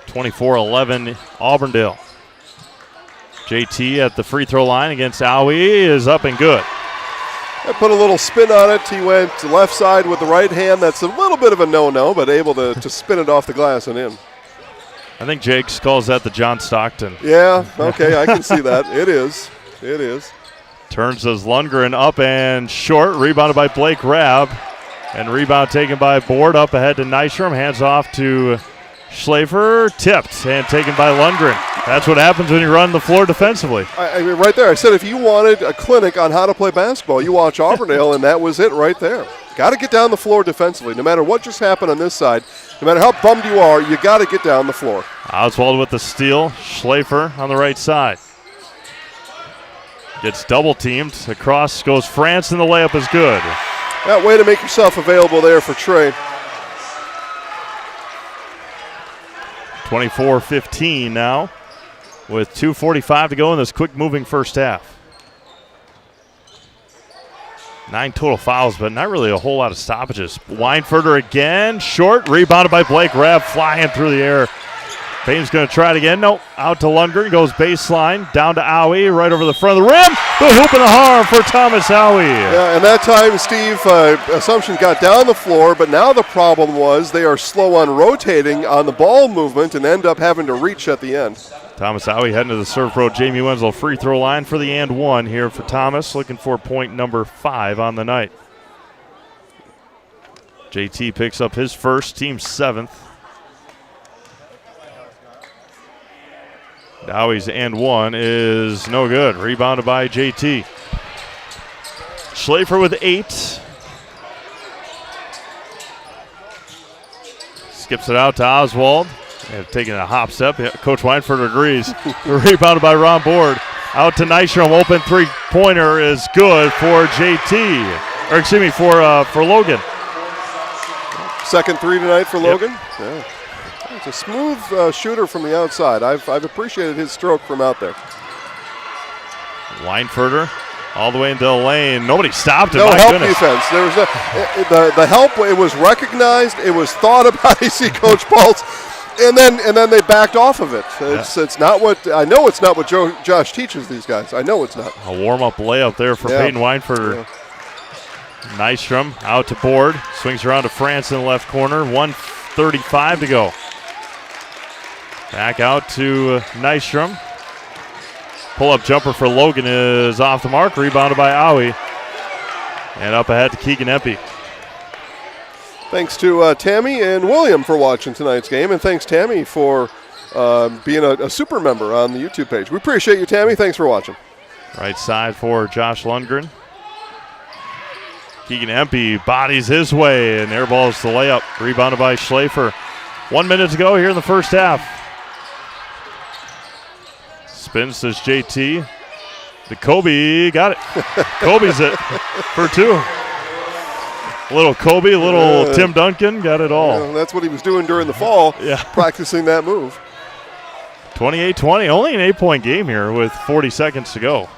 [SPEAKER 1] 24-11 Auburndale. JT at the free throw line against Aui is up and good.
[SPEAKER 2] I put a little spin on it. He went to left side with the right hand. That's a little bit of a no-no, but able to spin it off the glass and in.
[SPEAKER 1] I think Jakes calls that the John Stockton.
[SPEAKER 2] Yeah, okay, I can see that. It is.
[SPEAKER 1] Turns as Lundgren up and short, rebounded by Blake Rabb. And rebound taken by Board, up ahead to Nystrom, hands off to Schlafer, tipped and taken by Lundgren. That's what happens when you run the floor defensively.
[SPEAKER 2] I mean, right there, I said if you wanted a clinic on how to play basketball, you watch Auburndale, and that was it right there. Got to get down the floor defensively. No matter what just happened on this side, no matter how bummed you are, you got to get down the floor.
[SPEAKER 1] Oswald with the steal. Schlafer on the right side. Gets double teamed. Across goes France, and the layup is good.
[SPEAKER 2] That way to make yourself available there for Trey.
[SPEAKER 1] 24-15 now with 2:45 to go in this quick-moving first half. 9 total fouls, but not really a whole lot of stoppages. Weinfurter again, short, rebounded by Blake Rabb, flying through the air. Payne's going to try it again. No, out to Lundgren, goes baseline, down to Aui, right over the front of the rim. The hoop and a harm for Thomas Aui.
[SPEAKER 2] Yeah, and that time, Steve, Assumption got down the floor, but now the problem was they are slow on rotating on the ball movement and end up having to reach at the end.
[SPEAKER 1] Thomas Aui heading to the serve pro Jamie Wenzel free throw line for the and one here for Thomas, looking for point number 5 on the night. JT picks up his first, team 7th. Dowie's and one is no good. Rebounded by JT. Schlafer with 8. Skips it out to Oswald. Taking a hop step. Coach Weinfurt agrees. Rebounded by Ron Board. Out to Nystrom. Open three-pointer is good for JT. Or excuse me, for Logan.
[SPEAKER 2] Second three tonight for Logan. Yeah. It's a smooth shooter from the outside. I've appreciated his stroke from out there.
[SPEAKER 1] Weinfurter all the way into the lane. Nobody stopped him.
[SPEAKER 2] No
[SPEAKER 1] My
[SPEAKER 2] help
[SPEAKER 1] goodness.
[SPEAKER 2] defense. There was the help. It was recognized. It was thought about. You see Coach Paul's, and then they backed off of it. It's not what I know. It's not what Josh teaches these guys. I know it's not.
[SPEAKER 1] A warm-up layup there for Peyton Weinfurter.
[SPEAKER 2] Yeah.
[SPEAKER 1] Nystrom out to board. Swings around to France in the left corner. 1:35 to go. Back out to Nystrom. Pull-up jumper for Logan is off the mark. Rebounded by Aui. And up ahead to Keegan Eppy.
[SPEAKER 2] Thanks to Tammy and William for watching tonight's game, and thanks, Tammy, for being a super member on the YouTube page. We appreciate you, Tammy. Thanks for watching.
[SPEAKER 1] Right side for Josh Lundgren. Keegan Eppy bodies his way, and airballs the layup. Rebounded by Schlafer. 1 minute to go here in the first half. Spin, says JT. The Kobe got it. Kobe's it for two. Little Kobe, little Tim Duncan, got it all.
[SPEAKER 2] Yeah, that's what he was doing during the fall, practicing that move.
[SPEAKER 1] 28-20, only an 8-point game here with 40 seconds to go.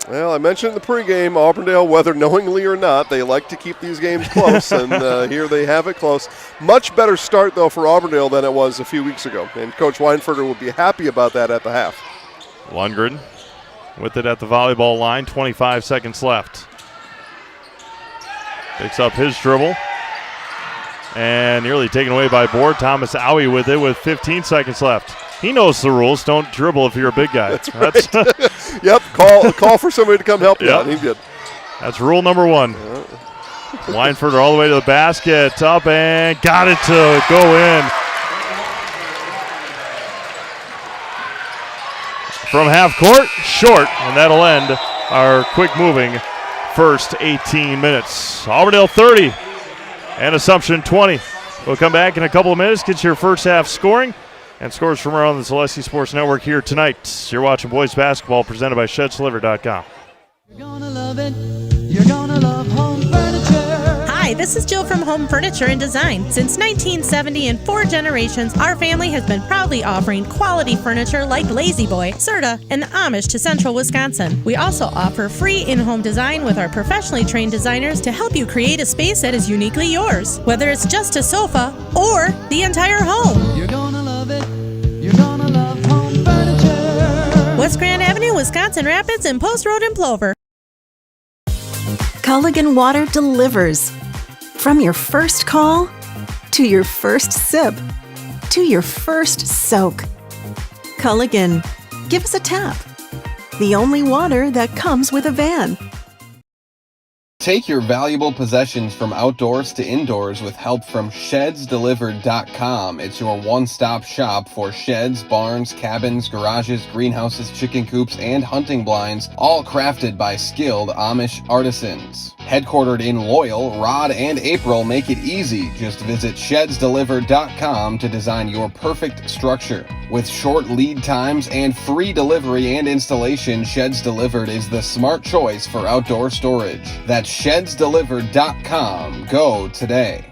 [SPEAKER 2] Well, I mentioned in the pregame, Auburndale, whether knowingly or not, they like to keep these games close, and here they have it close. Much better start, though, for Auburndale than it was a few weeks ago, and Coach Weinfurter will be happy about that at the half.
[SPEAKER 1] Lundgren with it at the volleyball line, 25 seconds left. Picks up his dribble, and nearly taken away by board. Thomas Aui with it with 15 seconds left. He knows the rules. Don't dribble if you're a big guy.
[SPEAKER 2] That's right. Yep, call for somebody to come help you out. He did.
[SPEAKER 1] That's rule number one. Weinfurter all the way to the basket, up and got it to go in. From half court, short, and that'll end our quick moving first 18 minutes. Auburndale 30 and Assumption 20. We'll come back in a couple of minutes, get your first half scoring and scores from around the Zaleski Sports Network here tonight. You're watching boys basketball presented by ShedsDelivered.com.
[SPEAKER 9] You're gonna love it. You're gonna love home furniture.
[SPEAKER 10] Hi, this is Jill from Home Furniture and Design. Since 1970 and 4 generations, our family has been proudly offering quality furniture like Lazy Boy, Serta, and the Amish to Central Wisconsin. We also offer free in-home design with our professionally trained designers to help you create a space that is uniquely yours, whether it's just a sofa or the entire home.
[SPEAKER 9] You're gonna love it. You're gonna love home furniture.
[SPEAKER 10] West Grand Avenue, Wisconsin Rapids, and Post Road in Plover.
[SPEAKER 11] Culligan Water delivers. From your first call, to your first sip, to your first soak. Culligan, give us a tap. The only water that comes with a van.
[SPEAKER 12] Take your valuable possessions from outdoors to indoors with help from ShedsDelivered.com. It's your one-stop shop for sheds, barns, cabins, garages, greenhouses, chicken coops, and hunting blinds, all crafted by skilled Amish artisans. Headquartered in Loyal, Rod and April make it easy. Just visit ShedsDelivered.com to design your perfect structure. With short lead times and free delivery and installation, Sheds Delivered is the smart choice for outdoor storage. That's ShedsDelivered.com. Go today.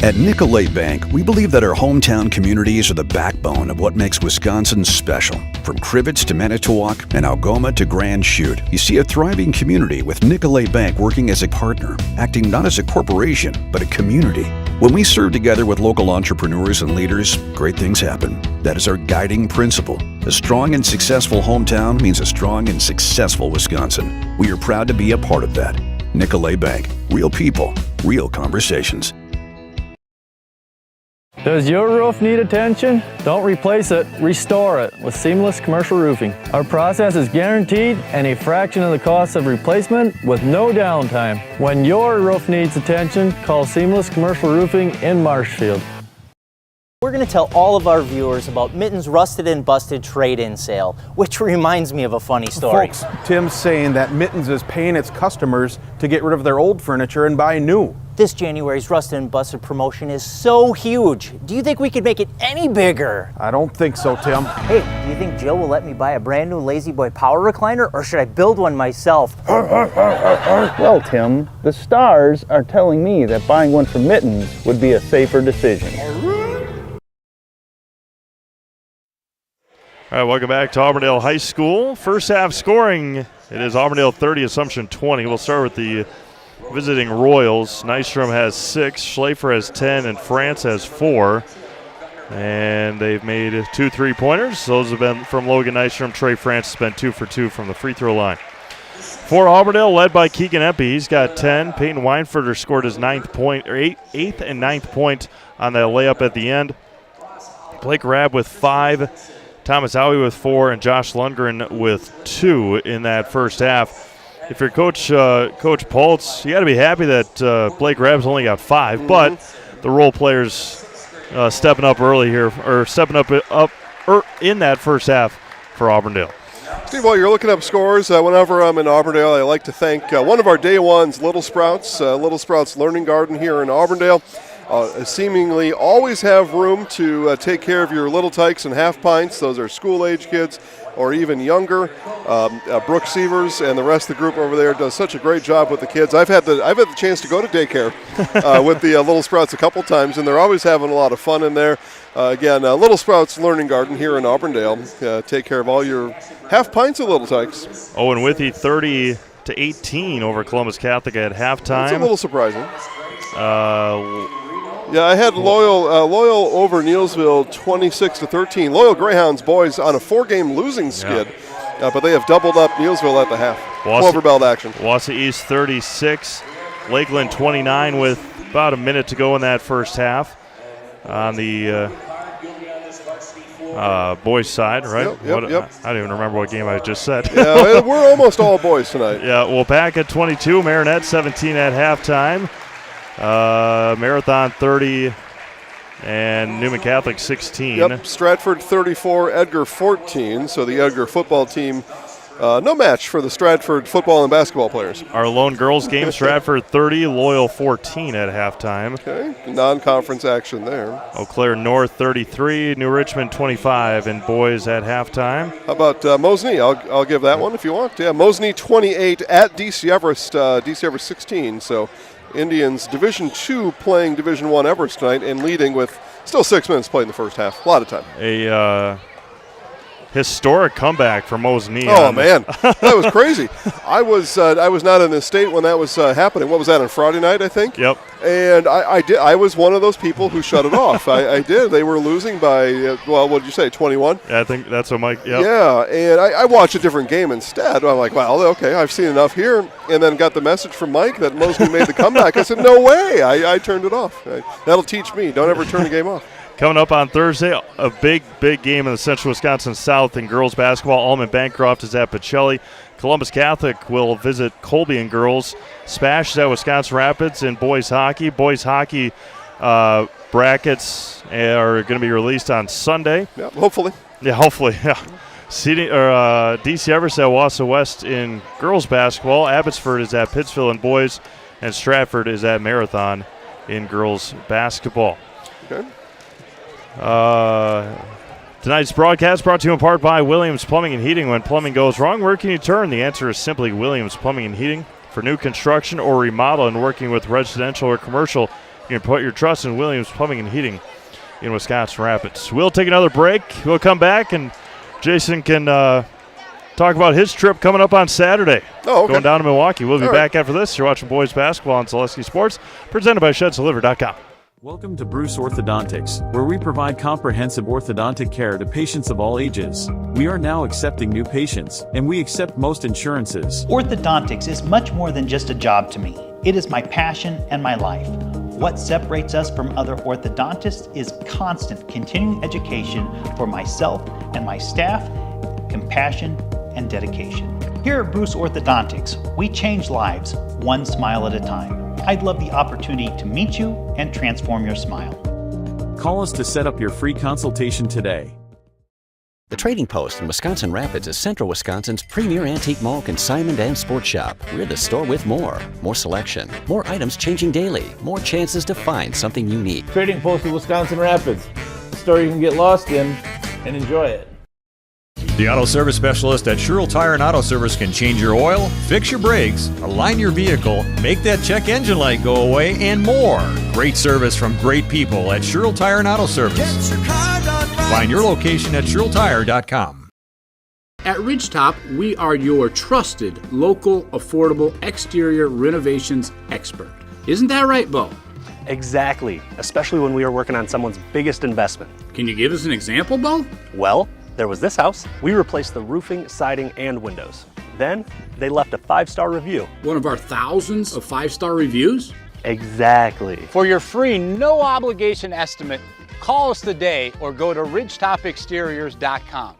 [SPEAKER 13] At Nicolet Bank, we believe that our hometown communities are the backbone of what makes Wisconsin special. From Crivets to Manitowoc and Algoma to Grand Chute, you see a thriving community with Nicolet Bank working as a partner, acting not as a corporation, but a community. When we serve together with local entrepreneurs and leaders, great things happen. That is our guiding principle. A strong and successful hometown means a strong and successful Wisconsin. We are proud to be a part of that. Nicolet Bank. Real people, real conversations.
[SPEAKER 14] Does your roof need attention? Don't replace it, restore it with Seamless Commercial Roofing. Our process is guaranteed and a fraction of the cost of replacement with no downtime. When your roof needs attention, call Seamless Commercial Roofing in Marshfield.
[SPEAKER 15] We're going to tell all of our viewers about Mitten's Rusted and Busted trade-in sale, which reminds me of a funny story.
[SPEAKER 16] Folks, Tim's saying that Mittens is paying its customers to get rid of their old furniture and buy new.
[SPEAKER 15] This January's Rusted and Busted promotion is so huge. Do you think we could make it any bigger?
[SPEAKER 16] I don't think so, Tim.
[SPEAKER 15] Hey, do you think Jill will let me buy a brand new Lazy Boy power recliner, or should I build one myself?
[SPEAKER 17] Well, Tim, the stars are telling me that buying one from Mittens would be a safer decision.
[SPEAKER 1] All right, welcome back to Auburndale High School. First half scoring, it is Auburndale 30, Assumption 20. We'll start with the visiting Royals. Nystrom has 6, Schlafer has 10, and France has 4. And they've made 2 3-pointers. Those have been from Logan Nystrom. Trey France has been 2 for 2 from the free throw line. For Auburndale, led by Keegan Empey, he's got 10. Peyton Weinfurter scored his 8th and 9th point on that layup at the end. Blake Rabb with 5. Thomas Howie with 4, and Josh Lundgren with 2 in that first half. If you're Coach Pultz, you got to be happy that Blake Rabb's only got 5, but the role players stepping up early here, or stepping up in that first half for Auburndale.
[SPEAKER 2] Steve, while you're looking up scores, whenever I'm in Auburndale, I like to thank one of our day ones, Little Sprouts Learning Garden here in Auburndale. Seemingly always have room to take care of your little tykes and half pints. Those are school-age kids or even younger. Brooke Sievers and the rest of the group over there does such a great job with the kids. I've had the chance to go to daycare with the Little Sprouts a couple times, and they're always having a lot of fun in there. Again, Little Sprouts Learning Garden here in Auburndale. Take care of all your half pints of little tykes.
[SPEAKER 1] Owen Withy 30-18 over Columbus Catholic at halftime.
[SPEAKER 2] That's a little surprising. Yeah, I had Loyal over Neelsville 26-13. Loyal Greyhounds boys on a 4-game losing skid, but they have doubled up Neelsville at the half. Clover Belt action.
[SPEAKER 1] Wassa East 36, Lakeland 29 with about a minute to go in that first half on the boys' side, right?
[SPEAKER 2] Yep.
[SPEAKER 1] I don't even remember what game I just said.
[SPEAKER 2] Yeah, we're almost all boys tonight.
[SPEAKER 1] Yeah, well, back at 22, Marinette 17 at halftime. Marathon 30 and Newman Catholic 16.
[SPEAKER 2] Yep, Stratford 34, Edgar 14. So the Edgar football team, no match for the Stratford football and basketball players.
[SPEAKER 1] Our lone girls game, Stratford 30, Loyal 14 at halftime.
[SPEAKER 2] Okay, non-conference action there.
[SPEAKER 1] Eau Claire North 33, New Richmond 25, and boys at halftime.
[SPEAKER 2] How about Mosney? I'll give that one if you want. Yeah, Mosney 28 at DC Everest 16. So Indians Division II playing Division I Everest tonight and leading with still 6 minutes played in the first half. A lot of time.
[SPEAKER 1] A historic comeback for Mosney.
[SPEAKER 2] Oh, man. That was crazy. I was not in the state when that was happening. What was that, on Friday night, I think?
[SPEAKER 1] Yep.
[SPEAKER 2] And I was one of those people who shut it off. I did. They were losing by, what did you say, 21?
[SPEAKER 1] Yeah, I think that's what Mike, yep.
[SPEAKER 2] Yeah, and I watched a different game instead. I'm like, well, okay, I've seen enough here. And then got the message from Mike that Mosney made the comeback. I said, no way. I turned it off. That'll teach me. Don't ever turn the game off.
[SPEAKER 1] Coming up on Thursday, a big game in the Central Wisconsin South in girls basketball. Allman Bancroft is at Pacelli. Columbus Catholic will visit Colby in girls. Spash is at Wisconsin Rapids in boys hockey. Boys hockey brackets are going to be released on Sunday.
[SPEAKER 2] Yeah, hopefully.
[SPEAKER 1] Yeah, hopefully. Yeah. DC Everest at Wausau West in girls basketball. Abbotsford is at Pittsfield in boys, and Stratford is at Marathon in girls basketball.
[SPEAKER 2] Okay.
[SPEAKER 1] Tonight's broadcast brought to you in part by Williams Plumbing and Heating. When plumbing goes wrong, where can you turn? The answer is simply Williams Plumbing and Heating. For new construction or remodel and working with residential or commercial, you can put your trust in Williams Plumbing and Heating in Wisconsin Rapids. We'll take another break. We'll come back, and Jason can talk about his trip coming up on Saturday.
[SPEAKER 2] Oh, okay.
[SPEAKER 1] Going down to Milwaukee. We'll be
[SPEAKER 2] All
[SPEAKER 1] back after this. You're watching boys basketball on Zaleski Sports, presented by ShedsDeliver.com.
[SPEAKER 18] Welcome to Bruce Orthodontics, where we provide comprehensive orthodontic care to patients of all ages. We are now accepting new patients, and we accept most insurances.
[SPEAKER 19] Orthodontics is much more than just a job to me. It is my passion and my life. What separates us from other orthodontists is constant continuing education for myself and my staff, compassion, and dedication. Here at Bruce Orthodontics, we change lives one smile at a time. I'd love the opportunity to meet you and transform your smile.
[SPEAKER 18] Call us to set up your free consultation today.
[SPEAKER 16] The Trading Post in Wisconsin Rapids is Central Wisconsin's premier antique mall, consignment, and sports shop. We're the store with more. More selection. More items changing daily. More chances to find something unique.
[SPEAKER 20] Trading Post in Wisconsin Rapids. A store you can get lost in and enjoy it.
[SPEAKER 21] The auto service specialist at Sherrill Tire and Auto Service can change your oil, fix your brakes, align your vehicle, make that check engine light go away, and more. Great service from great people at Sherrill Tire and Auto Service. Find your location at SherrillTire.com.
[SPEAKER 22] At Ridgetop, we are your trusted, local, affordable exterior renovations expert. Isn't that right, Bo?
[SPEAKER 23] Exactly, especially when we are working on someone's biggest investment.
[SPEAKER 22] Can you give us an example, Bo?
[SPEAKER 23] Well, there was this house. We replaced the roofing, siding, and windows. Then they left a 5-star review.
[SPEAKER 22] One of our thousands of 5-star reviews?
[SPEAKER 23] Exactly.
[SPEAKER 24] For your free, no obligation estimate, call us today or go to ridgetopexteriors.com.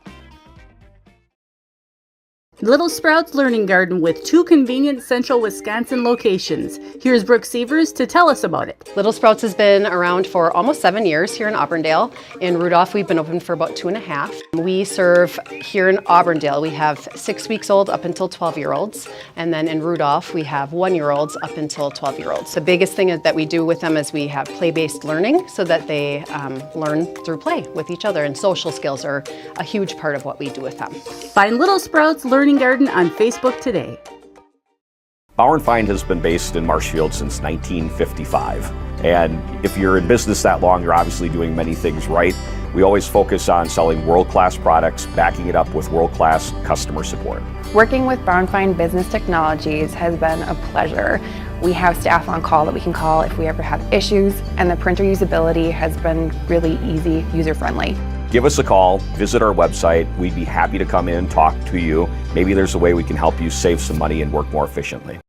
[SPEAKER 25] Little Sprouts Learning Garden with 2 convenient central Wisconsin locations. Here's Brooke Sievers to tell us about it.
[SPEAKER 26] Little Sprouts has been around for almost 7 years here in Auburndale. In Rudolph, we've been open for about 2.5. We serve here in Auburndale. We have 6 weeks old up until 12-year-olds. And then in Rudolph, we have 1-year-olds up until 12-year-olds. The biggest thing that we do with them is we have play-based learning so that they learn through play with each other. And social skills are a huge part of what we do with them.
[SPEAKER 25] Find Little Sprouts Learning Garden on Facebook today.
[SPEAKER 27] Bauer & Fine has been based in Marshfield since 1955. And if you're in business that long, you're obviously doing many things right. We always focus on selling world-class products, backing it up with world-class customer support.
[SPEAKER 28] Working with Bauer & Fine Business Technologies has been a pleasure. We have staff on call that we can call if we ever have issues, and the printer usability has been really easy, user-friendly.
[SPEAKER 27] Give us a call, visit our website. We'd be happy to come in, talk to you. Maybe there's a way we can help you save some money and work more efficiently.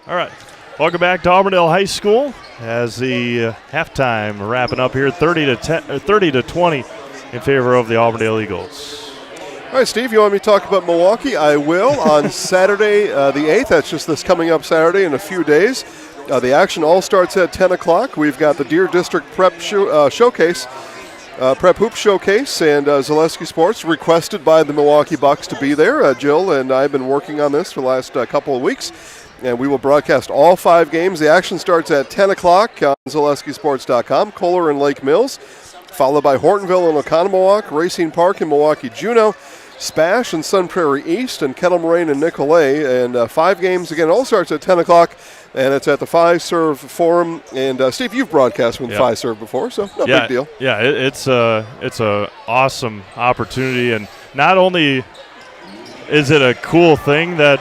[SPEAKER 1] All right. Welcome back to Auburndale High School as the halftime wrapping up here, 30 to 20 in favor of the Auburndale Eagles.
[SPEAKER 2] All right, Steve, you want me to talk about Milwaukee? I will on Saturday the 8th. That's just this coming up Saturday in a few days. The action all starts at 10 o'clock. We've got the Deer District Prep Showcase, Prep Hoop Showcase, and Zaleski Sports requested by the Milwaukee Bucks to be there. Jill and I have been working on this for the last couple of weeks, and we will broadcast all 5 games. The action starts at 10 o'clock on ZaleskiSports.com, Kohler and Lake Mills, followed by Hortonville and Oconomowoc, Racine Park and Milwaukee Juneau, Spash and Sun Prairie East, and Kettle Moraine and Nicolet. And 5 games, again, all starts at 10 o'clock. And it's at the Fiserv Forum. And Steve, you've broadcast with Fiserv before, so no big deal.
[SPEAKER 1] Yeah, it's a awesome opportunity, and not only is it a cool thing that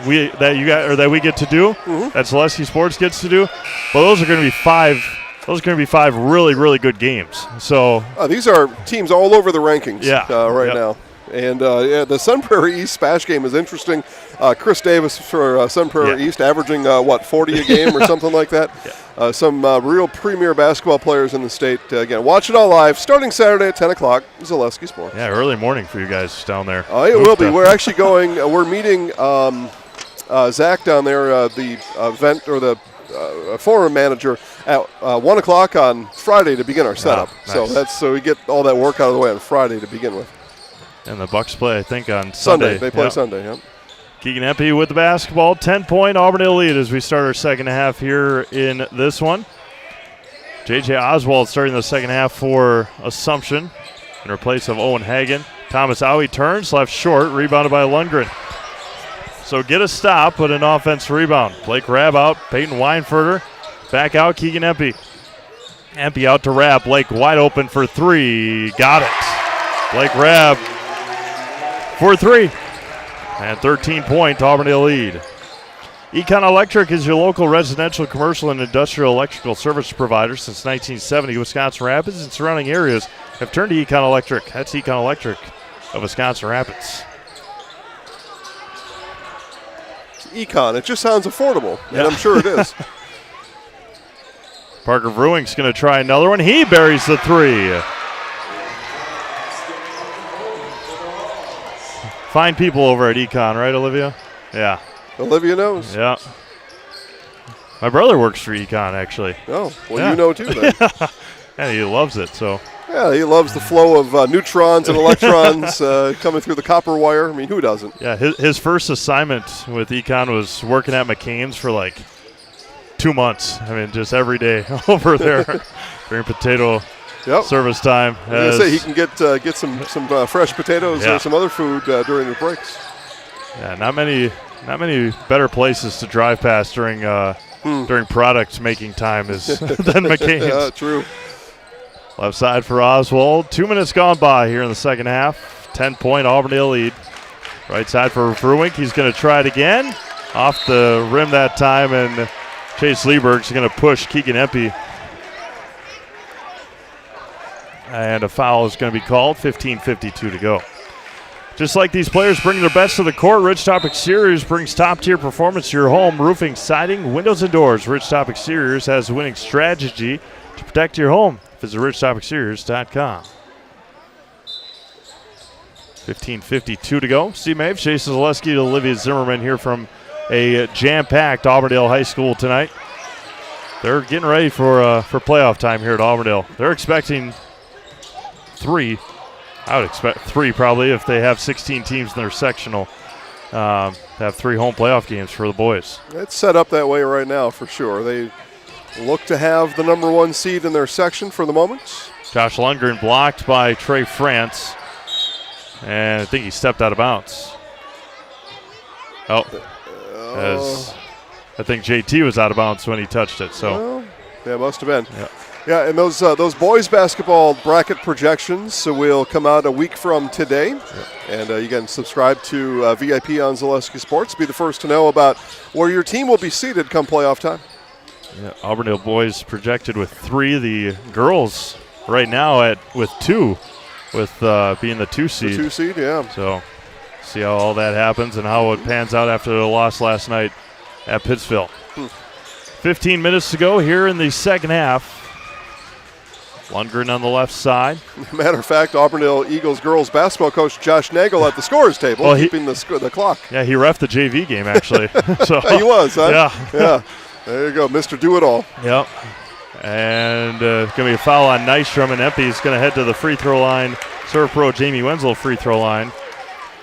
[SPEAKER 1] we get to do, that Zaleski Sports gets to do, but those are going to be 5. Those are going to be 5 really, really good games. So
[SPEAKER 2] these are teams all over the rankings right now. And the Sun Prairie East Spash game is interesting. Chris Davis for Sun Prairie East averaging, 40 a game or something like that. Some real premier basketball players in the state. Again, watch it all live starting Saturday at 10 o'clock, Zaleski Sports.
[SPEAKER 1] Yeah, early morning for you guys down there.
[SPEAKER 2] It will be. We're actually going, we're meeting Zach down there, the event or the forum manager at 1 o'clock on Friday to begin our setup.
[SPEAKER 1] Nice.
[SPEAKER 2] So we get all that work out of the way on Friday to begin with.
[SPEAKER 1] And the Bucks play, I think, on Sunday.
[SPEAKER 2] They play Sunday, yep.
[SPEAKER 1] Keegan Empey with the basketball. 10-point Auburndale lead as we start our second half here in this one. J.J. Oswald starting the second half for Assumption in place of Owen Hagen. Thomas Owie turns, left short, rebounded by Lundgren. So get a stop, but an offense rebound. Blake Rabb out, Peyton Weinfurter. Back out, Keegan Empey. Empey out to Rabb. Blake wide open for 3. Got it. Blake Rabb for 3. And 13-point Auburndale lead. Econ Electric is your local residential, commercial, and industrial electrical service provider since 1970. Wisconsin Rapids and surrounding areas have turned to Econ Electric. That's Econ Electric of Wisconsin Rapids.
[SPEAKER 2] Econ, it just sounds affordable, and I'm sure it is.
[SPEAKER 1] Parker Brewing's going to try another one. He buries the 3. Fine people over at Econ, right, Olivia? Yeah.
[SPEAKER 2] Olivia knows.
[SPEAKER 1] Yeah. My brother works for Econ, actually.
[SPEAKER 2] Oh, well, you know too then.
[SPEAKER 1] And he loves it, so.
[SPEAKER 2] Yeah, he loves the flow of neutrons and electrons coming through the copper wire. I mean, who doesn't?
[SPEAKER 1] Yeah, his first assignment with Econ was working at McCain's for like 2 months. I mean, just every day over there during potato service time.
[SPEAKER 2] I was going to say, he can get some fresh potatoes or some other food during the breaks.
[SPEAKER 1] Yeah, not many better places to drive past during product making time is than McCain's.
[SPEAKER 2] Yeah, true.
[SPEAKER 1] Left side for Oswald. 2 minutes gone by here in the second half. 10-point Auburndale lead. Right side for Verwink. He's going to try it again. Off the rim that time, and Chase Lieberg's going to push Keegan Empey. And a foul is going to be called. 15:52 to go. Just like these players bringing their best to the court, Ridgetop Exteriors brings top-tier performance to your home. Roofing, siding, windows, and doors. Ridgetop Exteriors has a winning strategy to protect your home. Visit ridgetopexteriors.com. 15:52 to go. Steve Maves, Jason Zaleski, to Olivia Zimmerman here from a jam-packed Auburndale High School tonight. They're getting ready for playoff time here at Auburndale. They're expecting 3. I would expect 3 probably if they have 16 teams in their sectional. Have 3 home playoff games for the boys.
[SPEAKER 2] It's set up that way right now for sure. They look to have the number 1 seed in their section for the moment.
[SPEAKER 1] Josh Lundgren blocked by Trey France. And I think he stepped out of bounds. As I think JT was out of bounds when he touched it. So,
[SPEAKER 2] well, yeah, it must have been. Yeah, and those boys basketball bracket projections will come out a week from today. And you can subscribe to VIP on Zaleski Sports. Be the first to know about where your team will be seated come playoff time.
[SPEAKER 1] Yeah, Auburndale boys projected with 3. The girls right now with 2, with being the 2 seed.
[SPEAKER 2] The 2 seed, yeah.
[SPEAKER 1] So see how all that happens and how it pans out after the loss last night at Pittsville. 15 minutes to go here in the second half. Lundgren on the left side.
[SPEAKER 2] Matter of fact, Auburndale Eagles girls basketball coach Josh Nagel at the scorer's table, keeping the clock.
[SPEAKER 1] Yeah, he reffed the JV game, actually. So
[SPEAKER 2] he was, huh?
[SPEAKER 1] Yeah.
[SPEAKER 2] There you go, Mr. Do-It-All.
[SPEAKER 1] Yep. And going to be a foul on Nystrom, and Empey's going to head to the free throw line. Serve pro Jamie Wenzel free throw line.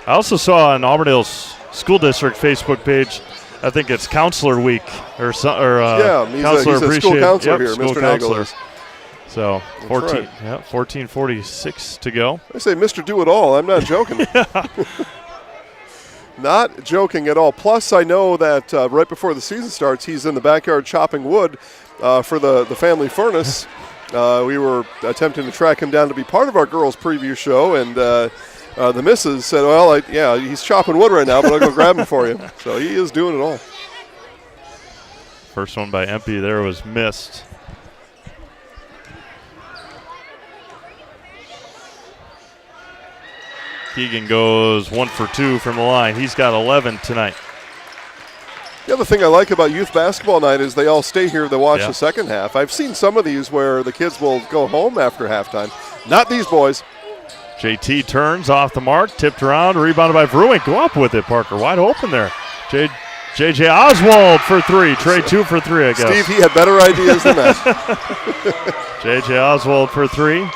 [SPEAKER 1] I also saw on Auburndale's school district Facebook page, I think it's Counselor Week or he's
[SPEAKER 2] a school counselor here,
[SPEAKER 1] school
[SPEAKER 2] Mr.
[SPEAKER 1] Counselor.
[SPEAKER 2] Nagel is.
[SPEAKER 1] So
[SPEAKER 2] 14,
[SPEAKER 1] 14:46 to go.
[SPEAKER 2] I say Mr. Do-It-All. I'm not joking. Not joking at all. Plus, I know that right before the season starts, he's in the backyard chopping wood for the family furnace. We were attempting to track him down to be part of our girls' preview show, and the missus said, well, he's chopping wood right now, but I'll go grab him for you. So he is doing it all.
[SPEAKER 1] First one by Empey there was missed. Keegan goes 1 for 2 from the line. He's got 11 tonight.
[SPEAKER 2] The other thing I like about youth basketball night is they all stay here to watch the second half. I've seen some of these where the kids will go home after halftime. Not these boys.
[SPEAKER 1] JT turns off the mark, tipped around, rebounded by Verwink. Go up with it, Parker. Wide open there. J.J. Oswald for 3. Trey 2 for 3, I guess.
[SPEAKER 2] Steve, he had better ideas than that.
[SPEAKER 1] J.J. Oswald for 3.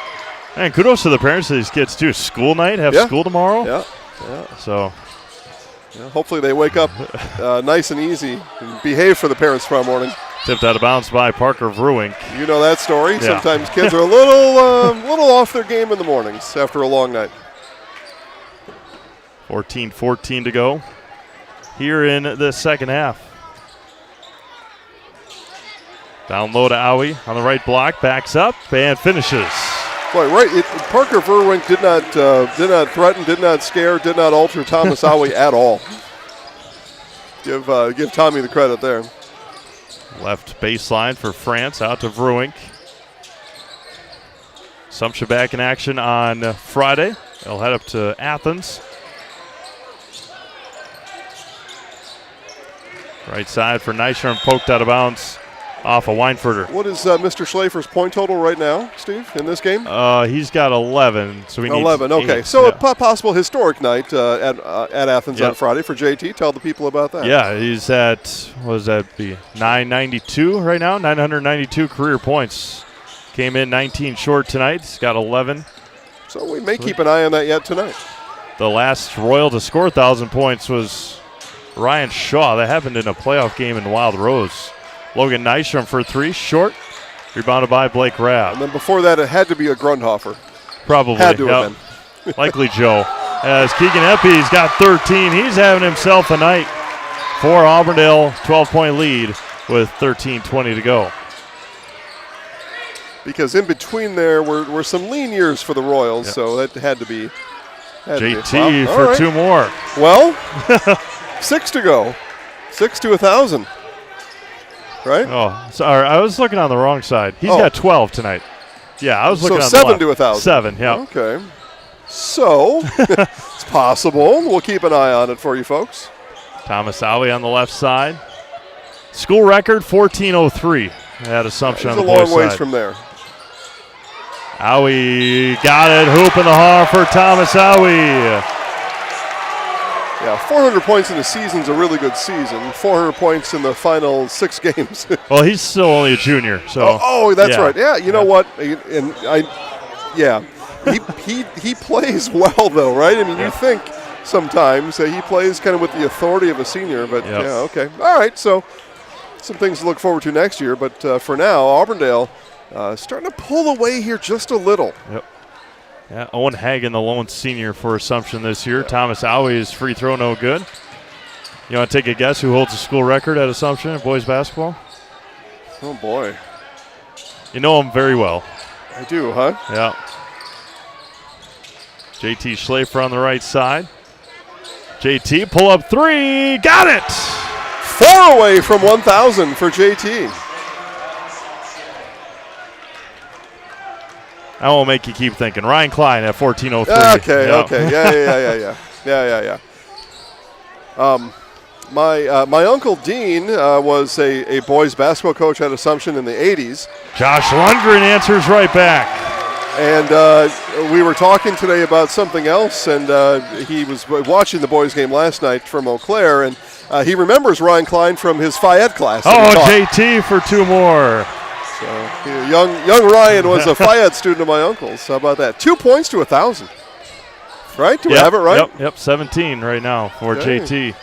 [SPEAKER 1] And kudos to the parents of these kids, too. School night, have school tomorrow.
[SPEAKER 2] Yeah.
[SPEAKER 1] So
[SPEAKER 2] hopefully they wake up nice and easy and behave for the parents tomorrow morning.
[SPEAKER 1] Tipped out of bounds by Parker Verwink.
[SPEAKER 2] You know that story.
[SPEAKER 1] Yeah.
[SPEAKER 2] Sometimes kids are a little off their game in the mornings after a long night.
[SPEAKER 1] 14:14 to go here in the second half. Down low to Owie on the right block, backs up and finishes.
[SPEAKER 2] Boy, Parker Verwink did not threaten, did not scare, did not alter Thomas Owie at all. Give Tommy the credit there.
[SPEAKER 1] Left baseline for France, out to Verwink. Assumption back in action on Friday. They'll head up to Athens. Right side for Nystrom, poked out of bounds off a Weinfurter.
[SPEAKER 2] What is Mr. Schlafer's point total right now, Steve, in this game?
[SPEAKER 1] He's got 11, so we need
[SPEAKER 2] 11, okay.
[SPEAKER 1] 8.
[SPEAKER 2] So a possible historic night at Athens on Friday for JT. Tell the people about that.
[SPEAKER 1] Yeah, he's at, what does that be, 992 right now? 992 career points. Came in 19 short tonight. He's got 11.
[SPEAKER 2] So we may keep an eye on that yet tonight.
[SPEAKER 1] The last Royal to score 1,000 points was Ryan Shaw. That happened in a playoff game in Wild Rose. Logan Nystrom for 3, short. Rebounded by Blake Rabb.
[SPEAKER 2] And then before that, it had to be a Grundhofer.
[SPEAKER 1] Probably.
[SPEAKER 2] Had to have been.
[SPEAKER 1] Likely Joe. As Keegan Eppy's got 13. He's having himself a night for Auburndale. 12-point lead with 13:20 to go.
[SPEAKER 2] Because in between there were some lean years for the Royals, so that had to be.
[SPEAKER 1] JT for 2 more.
[SPEAKER 2] Well, 6 to go. 6 to 1,000. Right?
[SPEAKER 1] Oh, sorry. I was looking on the wrong side. He's got 12 tonight. Yeah, I was looking on the
[SPEAKER 2] 7
[SPEAKER 1] left.
[SPEAKER 2] to 1,000.
[SPEAKER 1] 7, yeah.
[SPEAKER 2] Okay. So, it's possible. We'll keep an eye on it for you folks.
[SPEAKER 1] Thomas Owie on the left side. School record 14:03 at Assumption on the boys' side.
[SPEAKER 2] He's a long ways from there.
[SPEAKER 1] Owie got it. Hoop in the haw for Thomas Owie.
[SPEAKER 2] Yeah, 400 points in a season's a really good season. 400 points in the final 6 games.
[SPEAKER 1] Well, he's still only a junior, so.
[SPEAKER 2] Oh, that's right. Yeah, you know what? And he plays well though, right? I mean, you think sometimes he plays kind of with the authority of a senior, but yeah, okay, all right. So some things to look forward to next year, but for now, Auburndale starting to pull away here just a little.
[SPEAKER 1] Yep. Yeah, Owen Hagen, the lone senior for Assumption this year. Thomas Owie's free throw no good. You want to take a guess who holds the school record at Assumption in boys basketball?
[SPEAKER 2] Oh, boy.
[SPEAKER 1] You know him very well.
[SPEAKER 2] I do, huh?
[SPEAKER 1] Yeah. JT Schlafer on the right side. JT, pull up 3. Got it!
[SPEAKER 2] 4 away from 1,000 for JT.
[SPEAKER 1] I won't make you keep thinking. Ryan Klein at 14:03.
[SPEAKER 2] Okay. Yeah. My uncle Dean was a boys basketball coach at Assumption in the 80s.
[SPEAKER 1] Josh Lundgren answers right back.
[SPEAKER 2] And we were talking today about something else, and he was watching the boys game last night from Eau Claire, and he remembers Ryan Klein from his Phi Ed class.
[SPEAKER 1] JT for 2 more.
[SPEAKER 2] So young Ryan was a Phi Ed student of my uncle's. How about that? 2 points to 1,000. Right? Do we have it right?
[SPEAKER 1] Yep, 17 right now for JT.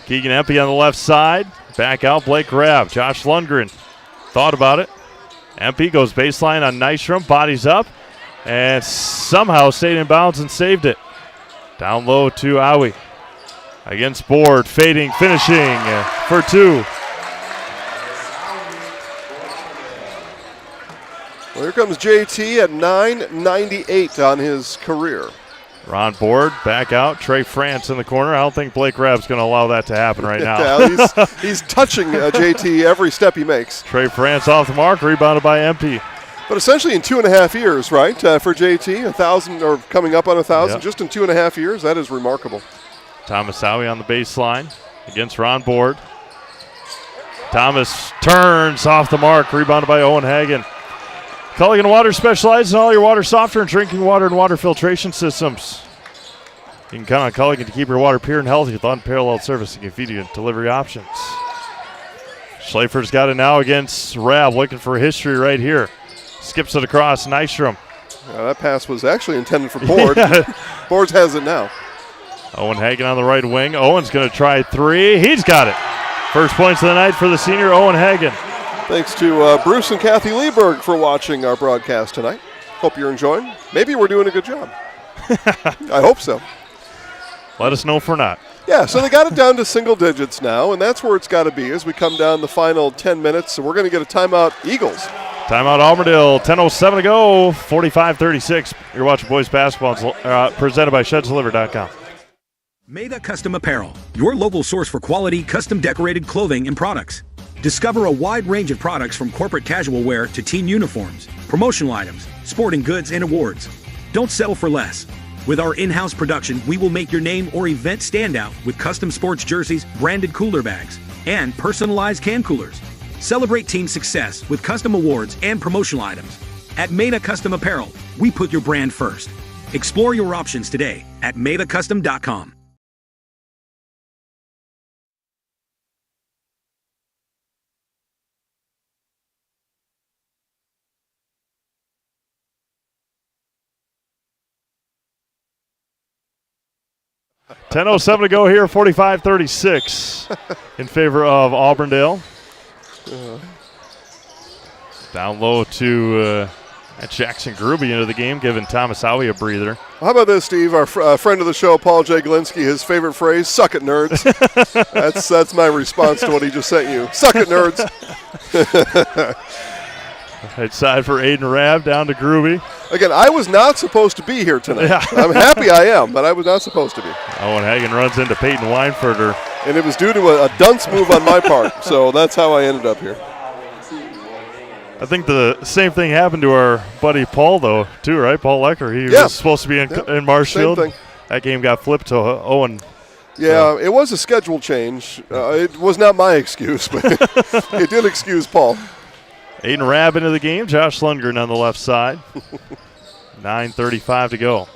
[SPEAKER 1] Keegan Empey on the left side. Back out Blake Rabb. Josh Lundgren thought about it. Empey goes baseline on Nystrom, bodies up, and somehow stayed in bounds and saved it. Down low to Owie. Against board, fading, finishing for 2.
[SPEAKER 2] Well, here comes JT at 998 on his career.
[SPEAKER 1] Ron Board back out. Trey France in the corner. I don't think Blake Rabb's going to allow that to happen right now.
[SPEAKER 2] Yeah, he's touching JT every step he makes.
[SPEAKER 1] Trey France off the mark, rebounded by Empey.
[SPEAKER 2] But essentially in 2.5 years, right, for JT, 1,000 or coming up on 1,000, just in 2.5 years, that is remarkable.
[SPEAKER 1] Thomas Owie on the baseline against Ron Board. Thomas turns off the mark, rebounded by Owen Hagen. Culligan Water specializes in all your water softener and drinking water and water filtration systems. You can count on Culligan to keep your water pure and healthy with unparalleled service and convenient delivery options. Schlafer's got it now against Rabb, looking for history right here. Skips it across Nystrom.
[SPEAKER 2] That pass was actually intended for Board. Board has it now.
[SPEAKER 1] Owen Hagen on the right wing. Owen's going to try 3. He's got it. First points of the night for the senior, Owen Hagen.
[SPEAKER 2] Thanks to Bruce and Kathy Lieberg for watching our broadcast tonight. Hope you're enjoying. Maybe we're doing a good job. I hope so.
[SPEAKER 1] Let us know if we're not.
[SPEAKER 2] Yeah, so they got it down to single digits now, and that's where it's got to be as we come down the final 10 minutes. So we're going to get a timeout, Eagles.
[SPEAKER 1] Timeout, Auburndale. 10:07 to go. 45-36. You're watching boys basketball presented by ShedsDeliver.com.
[SPEAKER 3] Mega Custom Apparel, your local source for quality, custom decorated clothing and products. Discover a wide range of products from corporate casual wear to team uniforms, promotional items, sporting goods, and awards. Don't settle for less. With our in-house production, we will make your name or event stand out with custom sports jerseys, branded cooler bags, and personalized can coolers. Celebrate team success with custom awards and promotional items. At Maida Custom Apparel, we put your brand first. Explore your options today at maidacustom.com.
[SPEAKER 1] .10:07 to go here, 45-36 in favor of Auburndale. Down low to Jackson Gruby into the game, giving Thomas Howie a breather.
[SPEAKER 2] How about this, Steve? Our friend of the show, Paul J. Galinsky, his favorite phrase, suck it, nerds. That's my response to what he just sent you. Suck it, nerds.
[SPEAKER 1] Right side for Aiden Rabb, down to Gruby.
[SPEAKER 2] Again, I was not supposed to be here tonight.
[SPEAKER 1] Yeah.
[SPEAKER 2] I'm happy I am, but I was not supposed to be.
[SPEAKER 1] Owen Hagen runs into Peyton Weinfurter.
[SPEAKER 2] And it was due to a dunce move on my part, so that's how I ended up here.
[SPEAKER 1] I think the same thing happened to our buddy Paul, though, too, right? Paul Lecker. He was supposed to be in Marshfield.
[SPEAKER 2] Same thing.
[SPEAKER 1] That game got flipped to Owen.
[SPEAKER 2] Yeah, it was a schedule change. It was not my excuse, but it did excuse Paul.
[SPEAKER 1] Aiden Rabb into the game. Josh Lundgren on the left side. 9:35 to go.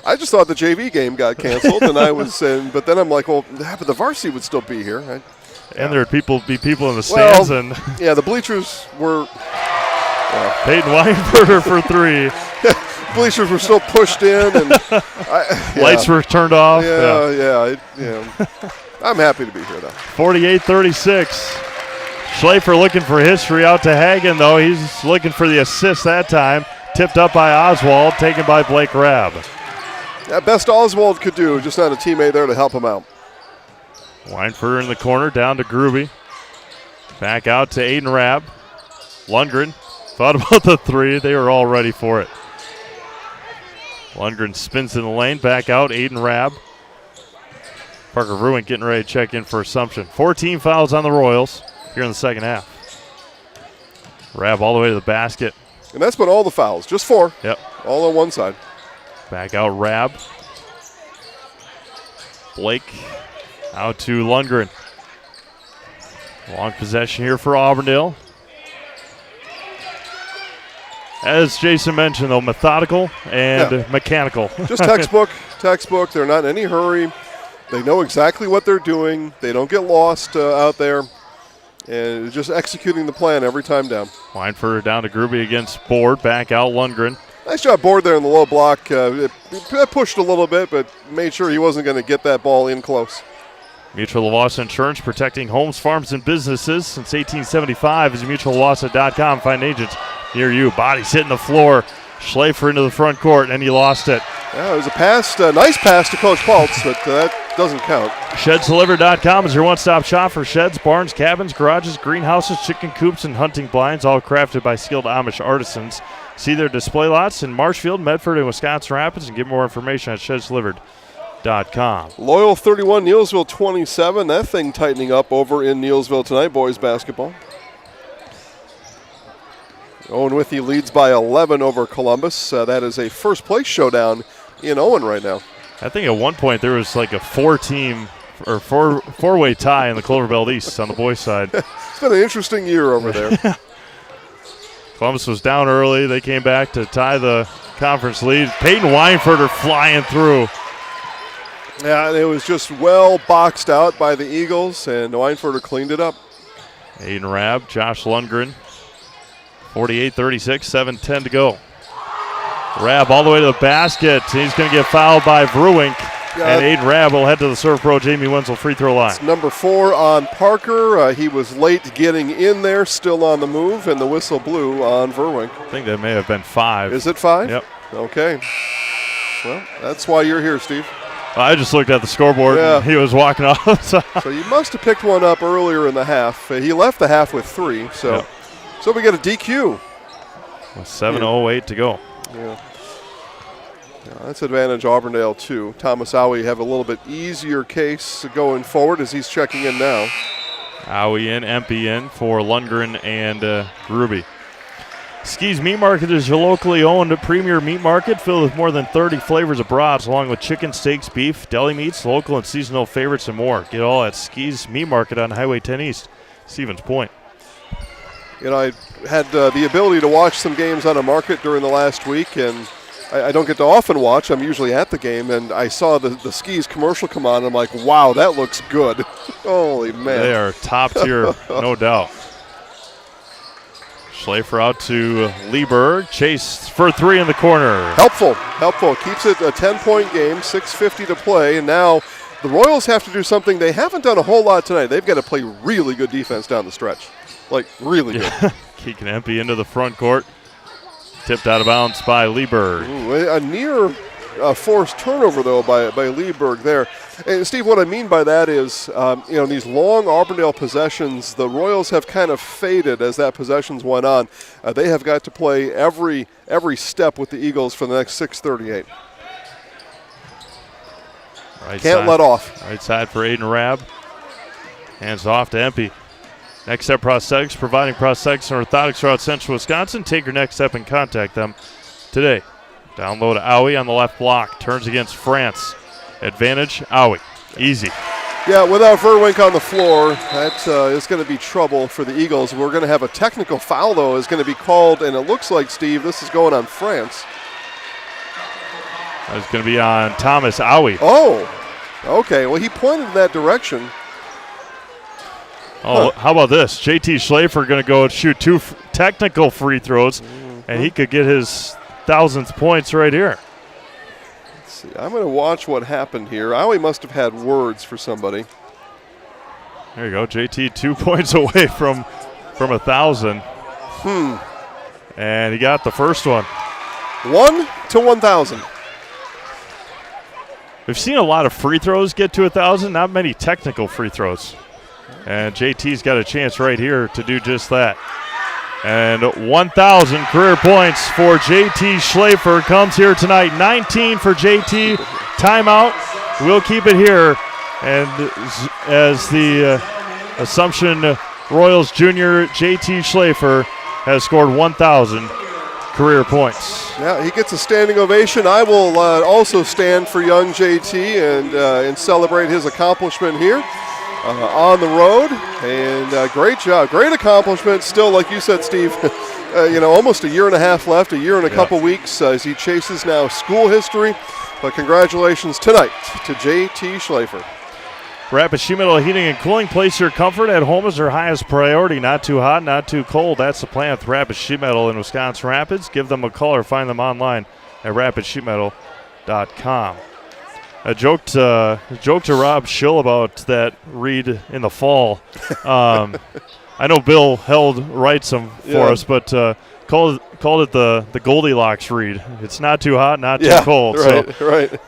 [SPEAKER 2] I just thought the JV game got canceled, and I was saying, but then I'm like, well, but the varsity would still be here.
[SPEAKER 1] And there'd be people in the stands.
[SPEAKER 2] Well,
[SPEAKER 1] and
[SPEAKER 2] yeah, the bleachers were.
[SPEAKER 1] Peyton Weinberger for three.
[SPEAKER 2] Bleachers were still pushed in, and
[SPEAKER 1] lights were turned off.
[SPEAKER 2] I'm happy to be here, though.
[SPEAKER 1] 48-36. Schlafer looking for history out to Hagen, though. He's looking for the assist that time. Tipped up by Oswald, taken by Blake Rabb.
[SPEAKER 2] Yeah, best Oswald could do, just not a teammate there to help him out.
[SPEAKER 1] Weinfurter in the corner, down to Gruby. Back out to Aiden Rabb. Lundgren thought about the three. They were all ready for it. Lundgren spins in the lane, back out, Aiden Rabb. Parker Ruink getting ready to check in for Assumption. 14 fouls on the Royals here in the second half. Rabb all the way to the basket.
[SPEAKER 2] And that's been all the fouls, just 4.
[SPEAKER 1] Yep.
[SPEAKER 2] All on one side.
[SPEAKER 1] Back out Rabb. Blake out to Lundgren. Long possession here for Auburndale. As Jason mentioned, though, methodical and mechanical.
[SPEAKER 2] Just textbook. They're not in any hurry. They know exactly what they're doing. They don't get lost out there. And just executing the plan every time down.
[SPEAKER 1] Weinfurter down to Gruby against Board. Back out Lundgren.
[SPEAKER 2] Nice job, Board, there in the low block. It pushed a little bit, but made sure he wasn't going to get that ball in close.
[SPEAKER 1] Mutual of Wausau Insurance, protecting homes, farms, and businesses since 1875. Visit mutualwausau.com. Find agents near you. Bodies hitting the floor. Schlafer into the front court, and he lost it.
[SPEAKER 2] Yeah, it was a pass, nice pass to Coach Paltz, but that doesn't count.
[SPEAKER 1] ShedsDelivered.com is your one-stop shop for sheds, barns, cabins, garages, greenhouses, chicken coops, and hunting blinds, all crafted by skilled Amish artisans. See their display lots in Marshfield, Medford, and Wisconsin Rapids, and get more information at ShedsDelivered.com.
[SPEAKER 2] Loyal 31, Neilsville 27. That thing tightening up over in Neilsville tonight, boys basketball. Owen Withey leads by 11 over Columbus. That is a first-place showdown in Owen right now.
[SPEAKER 1] I think at one point there was like a four-way tie in the Clover Belt East on the boys' side.
[SPEAKER 2] It's been an interesting year over there.
[SPEAKER 1] Columbus was down early. They came back to tie the conference lead. Peyton Weinfurter flying through.
[SPEAKER 2] Yeah, and it was just well boxed out by the Eagles, and Weinfurter cleaned it up.
[SPEAKER 1] Aiden Rabb, Josh Lundgren. 48-36, 7:10 to go. Rabb all the way to the basket. He's going to get fouled by Bruink. And Aiden Rabb will head to the Serve Pro Jamie Wenzel free throw line.
[SPEAKER 2] It's number 4 on Parker. He was late getting in there, still on the move, and the whistle blew on Verwink.
[SPEAKER 1] I think that may have been 5.
[SPEAKER 2] Is it 5?
[SPEAKER 1] Yep.
[SPEAKER 2] Okay. Well, that's why you're here, Steve.
[SPEAKER 1] I just looked at the scoreboard and he was walking off.
[SPEAKER 2] So you must have picked one up earlier in the half. He left the half with 3, so so we get a DQ.
[SPEAKER 1] With 7:08 to go.
[SPEAKER 2] Yeah. That's advantage Auburndale, too. Thomas Owie have a little bit easier case going forward as he's checking in now.
[SPEAKER 1] Owie in, Empey in for Lundgren and Gruby. Ski's Meat Market is your locally owned premier meat market filled with more than 30 flavors of brats, along with chicken, steaks, beef, deli meats, local and seasonal favorites, and more. Get all at Ski's Meat Market on Highway 10 East, Stevens Point.
[SPEAKER 2] I had the ability to watch some games on a market during the last week, and I don't get to often watch. I'm usually at the game, and I saw the Skis commercial come on. And I'm like, wow, that looks good. Holy man.
[SPEAKER 1] They are top tier, no doubt. Schlafer out to Lieberg. Chase for 3 in the corner.
[SPEAKER 2] Helpful. Keeps it a 10-point game, 6:50 to play, and now the Royals have to do something they haven't done a whole lot tonight. They've got to play really good defense down the stretch. Like, really good.
[SPEAKER 1] Keegan Empey into the front court. Tipped out of bounds by Lieberg.
[SPEAKER 2] Ooh, a near forced turnover, though, by Lieberg there. And, Steve, what I mean by that is, these long Auburndale possessions, the Royals have kind of faded as that possessions went on. They have got to play every step with the Eagles for the next 6:38. Can't let off.
[SPEAKER 1] Right side for Aiden Rabb. Hands off to Empey. Next Step Prosthetics, providing prosthetics and orthotics throughout central Wisconsin. Take your next step and contact them today. Download Owie on the left block. Turns against France. Advantage, Owie. Easy.
[SPEAKER 2] Yeah, without Verwink on the floor, that is going to be trouble for the Eagles. We're going to have a technical foul, though, is going to be called, and it looks like, Steve, this is going on France.
[SPEAKER 1] That's going to be on Thomas Owie.
[SPEAKER 2] Oh, okay. Well, he pointed in that direction.
[SPEAKER 1] Oh, how about this? JT Schlafer going to go and shoot 2 technical free throws, and he could get his 1,000th points right here.
[SPEAKER 2] Let's see. I'm going to watch what happened here. Owie must have had words for somebody.
[SPEAKER 1] There you go. JT 2 points away from 1,000. And he got the first one.
[SPEAKER 2] 1 to 1,000.
[SPEAKER 1] We've seen a lot of free throws get to 1,000, not many technical free throws. And JT's got a chance right here to do just that. And 1,000 career points for JT Schlafer comes here tonight. 19 for JT. Timeout. We'll keep it here. And as the Assumption Royals junior JT Schlafer has scored 1,000 career points.
[SPEAKER 2] Yeah, he gets a standing ovation. I will also stand for young JT and celebrate his accomplishment here. On the road, and great job, great accomplishment. Still, like you said, Steve, almost a year and a half left, a year and a couple weeks as he chases now school history. But congratulations tonight to JT Schlafer.
[SPEAKER 1] Rapid Sheet Metal Heating and Cooling. Place your comfort at home is their highest priority. Not too hot, not too cold. That's the plan with Rapid Sheet Metal in Wisconsin Rapids. Give them a call or find them online at rapidsheetmetal.com. I joked to Rob Schill about that read in the fall. I know Bill Held writes them for us, but called it the Goldilocks read. It's not too hot, not too cold.
[SPEAKER 2] Right.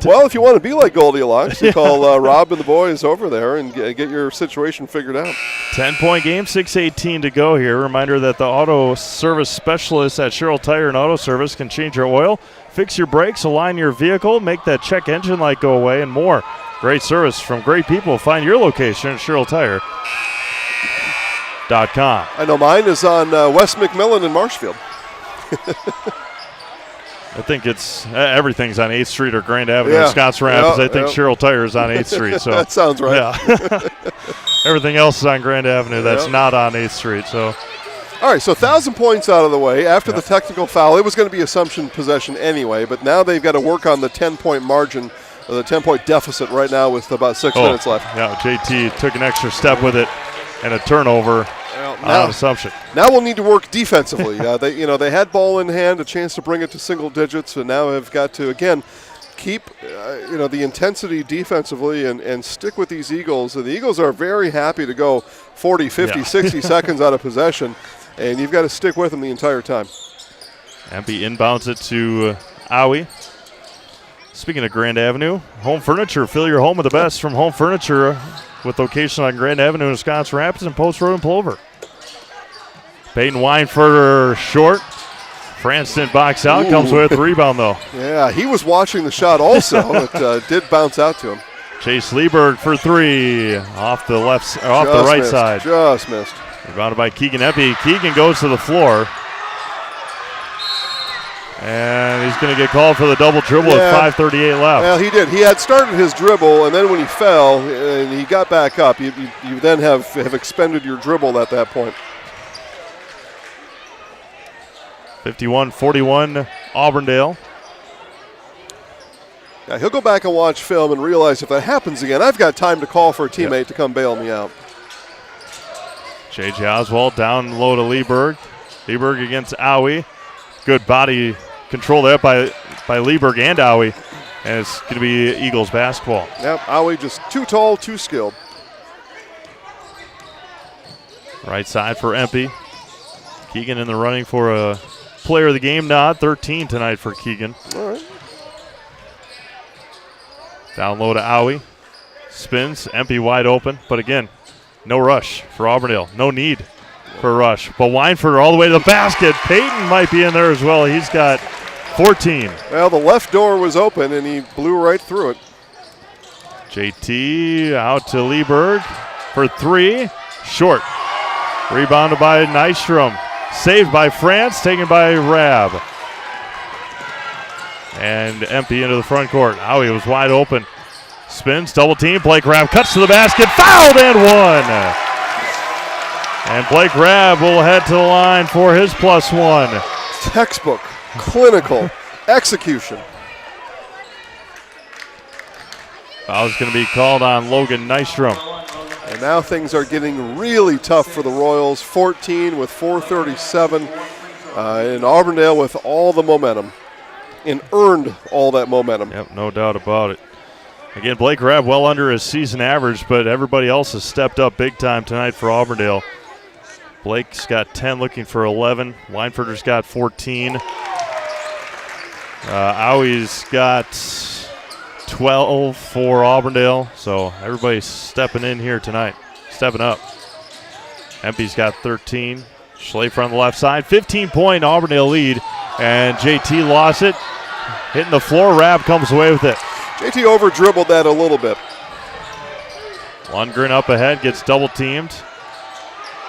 [SPEAKER 2] Well, if you want to be like Goldilocks, you call Rob and the boys over there and get your situation figured out.
[SPEAKER 1] 10-point game, 6:18 to go here. Reminder that the auto service specialists at Sherrill Tire and Auto Service can change your oil, fix your brakes, align your vehicle, make that check engine light go away, and more. Great service from great people. Find your location at SherrillTire.com.
[SPEAKER 2] I know mine is on West McMillan in Marshfield.
[SPEAKER 1] I think it's everything's on 8th Street or Grand Avenue, Wisconsin Rapids. I think Sherrill Tire is on 8th Street. So
[SPEAKER 2] that sounds right.
[SPEAKER 1] Yeah. Everything else is on Grand Avenue that's not on 8th Street. So.
[SPEAKER 2] All right, so 1,000 points out of the way after the technical foul. It was going to be Assumption possession anyway, but now they've got to work on the 10-point margin, the 10-point deficit right now with about 6 minutes left.
[SPEAKER 1] Yeah, JT took an extra step with it and a turnover on Assumption.
[SPEAKER 2] Now we'll need to work defensively. They had ball in hand, a chance to bring it to single digits, and now have got to, again, keep the intensity defensively and stick with these Eagles. And the Eagles are very happy to go 40, 50, 60 seconds out of possession. And you've got to stick with them the entire time.
[SPEAKER 1] Empey inbounds it to Owie. Speaking of Grand Avenue, Home Furniture. Fill your home with the best from Home Furniture with location on Grand Avenue in Wisconsin Rapids and Post Road in Plover. Peyton Weinfurter short. France didn't box out. Comes with the rebound, though.
[SPEAKER 2] Yeah, he was watching the shot also. It did bounce out to him.
[SPEAKER 1] Chase Lieberg for 3 off the right side.
[SPEAKER 2] Just missed.
[SPEAKER 1] Rebounded by Keegan Empey. Keegan goes to the floor. And he's going to get called for the double dribble with 5:38 left.
[SPEAKER 2] Well, he did. He had started his dribble, and then when he fell and he got back up, you then have expended your dribble at that point.
[SPEAKER 1] 51-41 Auburndale.
[SPEAKER 2] Yeah, he'll go back and watch film and realize if that happens again, I've got time to call for a teammate to come bail me out.
[SPEAKER 1] J.J. Oswald down low to Lieberg. Lieberg against Owie. Good body control there by Lieberg and Owie. And it's going to be Eagles basketball.
[SPEAKER 2] Yep, Owie just too tall, too skilled.
[SPEAKER 1] Right side for Empey. Keegan in the running for a player of the game nod. 13 tonight for Keegan.
[SPEAKER 2] All right.
[SPEAKER 1] Down low to Owie. Spins. Empey wide open. But again, no rush for Auburndale. No need for a rush. But Weinfurter all the way to the basket. Payton might be in there as well. He's got 14.
[SPEAKER 2] Well, the left door was open, and he blew right through it.
[SPEAKER 1] JT out to Lieberg for three. Short. Rebounded by Nystrom. Saved by France, taken by Rabb. And Empey into the front court. Owie was wide open. Spins, double team. Blake Rabb cuts to the basket. Fouled and one. And Blake Rabb will head to the line for his +1.
[SPEAKER 2] Textbook, clinical execution.
[SPEAKER 1] Foul's going to be called on Logan Nystrom.
[SPEAKER 2] And now things are getting really tough for the Royals. 14 with 4:37. And Auburndale with all the momentum. And earned all that momentum.
[SPEAKER 1] Yep, no doubt about it. Again, Blake Rabb well under his season average, but everybody else has stepped up big time tonight for Auburndale. Blake's got 10, looking for 11. Weinfurter's got 14. Owie's got 12 for Auburndale. So everybody's stepping in here tonight, stepping up. Empey's got 13. Schlafer on the left side. 15-point Auburndale lead. And JT lost it. Hitting the floor. Rabb comes away with it.
[SPEAKER 2] JT over-dribbled that a little bit.
[SPEAKER 1] Lundgren up ahead, gets double-teamed.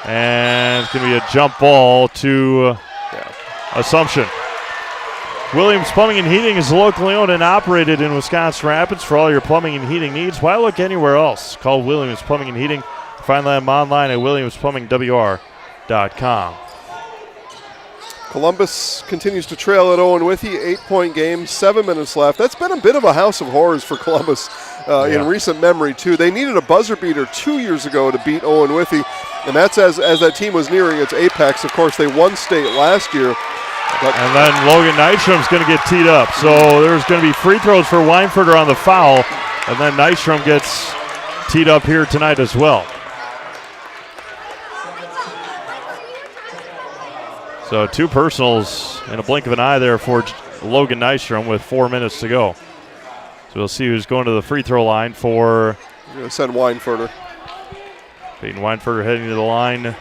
[SPEAKER 1] And it's going to be a jump ball to Assumption. Williams Plumbing and Heating is locally owned and operated in Wisconsin Rapids. For all your plumbing and heating needs, why look anywhere else? Call Williams Plumbing and Heating. Find them online at williamsplumbingwr.com.
[SPEAKER 2] Columbus continues to trail at Owen Withee, 8-point game, 7 minutes left. That's been a bit of a house of horrors for Columbus in recent memory, too. They needed a buzzer beater 2 years ago to beat Owen Withee, and that's as that team was nearing its apex. Of course, they won state last year.
[SPEAKER 1] And then Logan Nystrom's going to get teed up. So there's going to be free throws for Weinfurter on the foul, and then Nystrom gets teed up here tonight as well. So 2 personals in a blink of an eye there for Logan Nystrom with 4 minutes to go. So we'll see who's going to the free throw line for.
[SPEAKER 2] I'm going to send Weinfurter.
[SPEAKER 1] Peyton Weinfurter heading to the line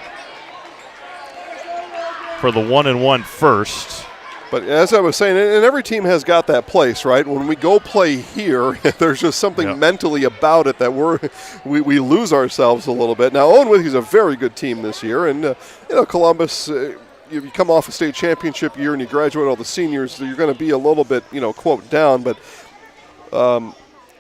[SPEAKER 1] for the 1-and-1 first.
[SPEAKER 2] But as I was saying, and every team has got that place, right? When we go play here, there's just something mentally about it that we lose ourselves a little bit. Now, Owen Withee is a very good team this year, and Columbus. You come off a state championship year and you graduate all the seniors, so you're going to be a little bit, quote, down. But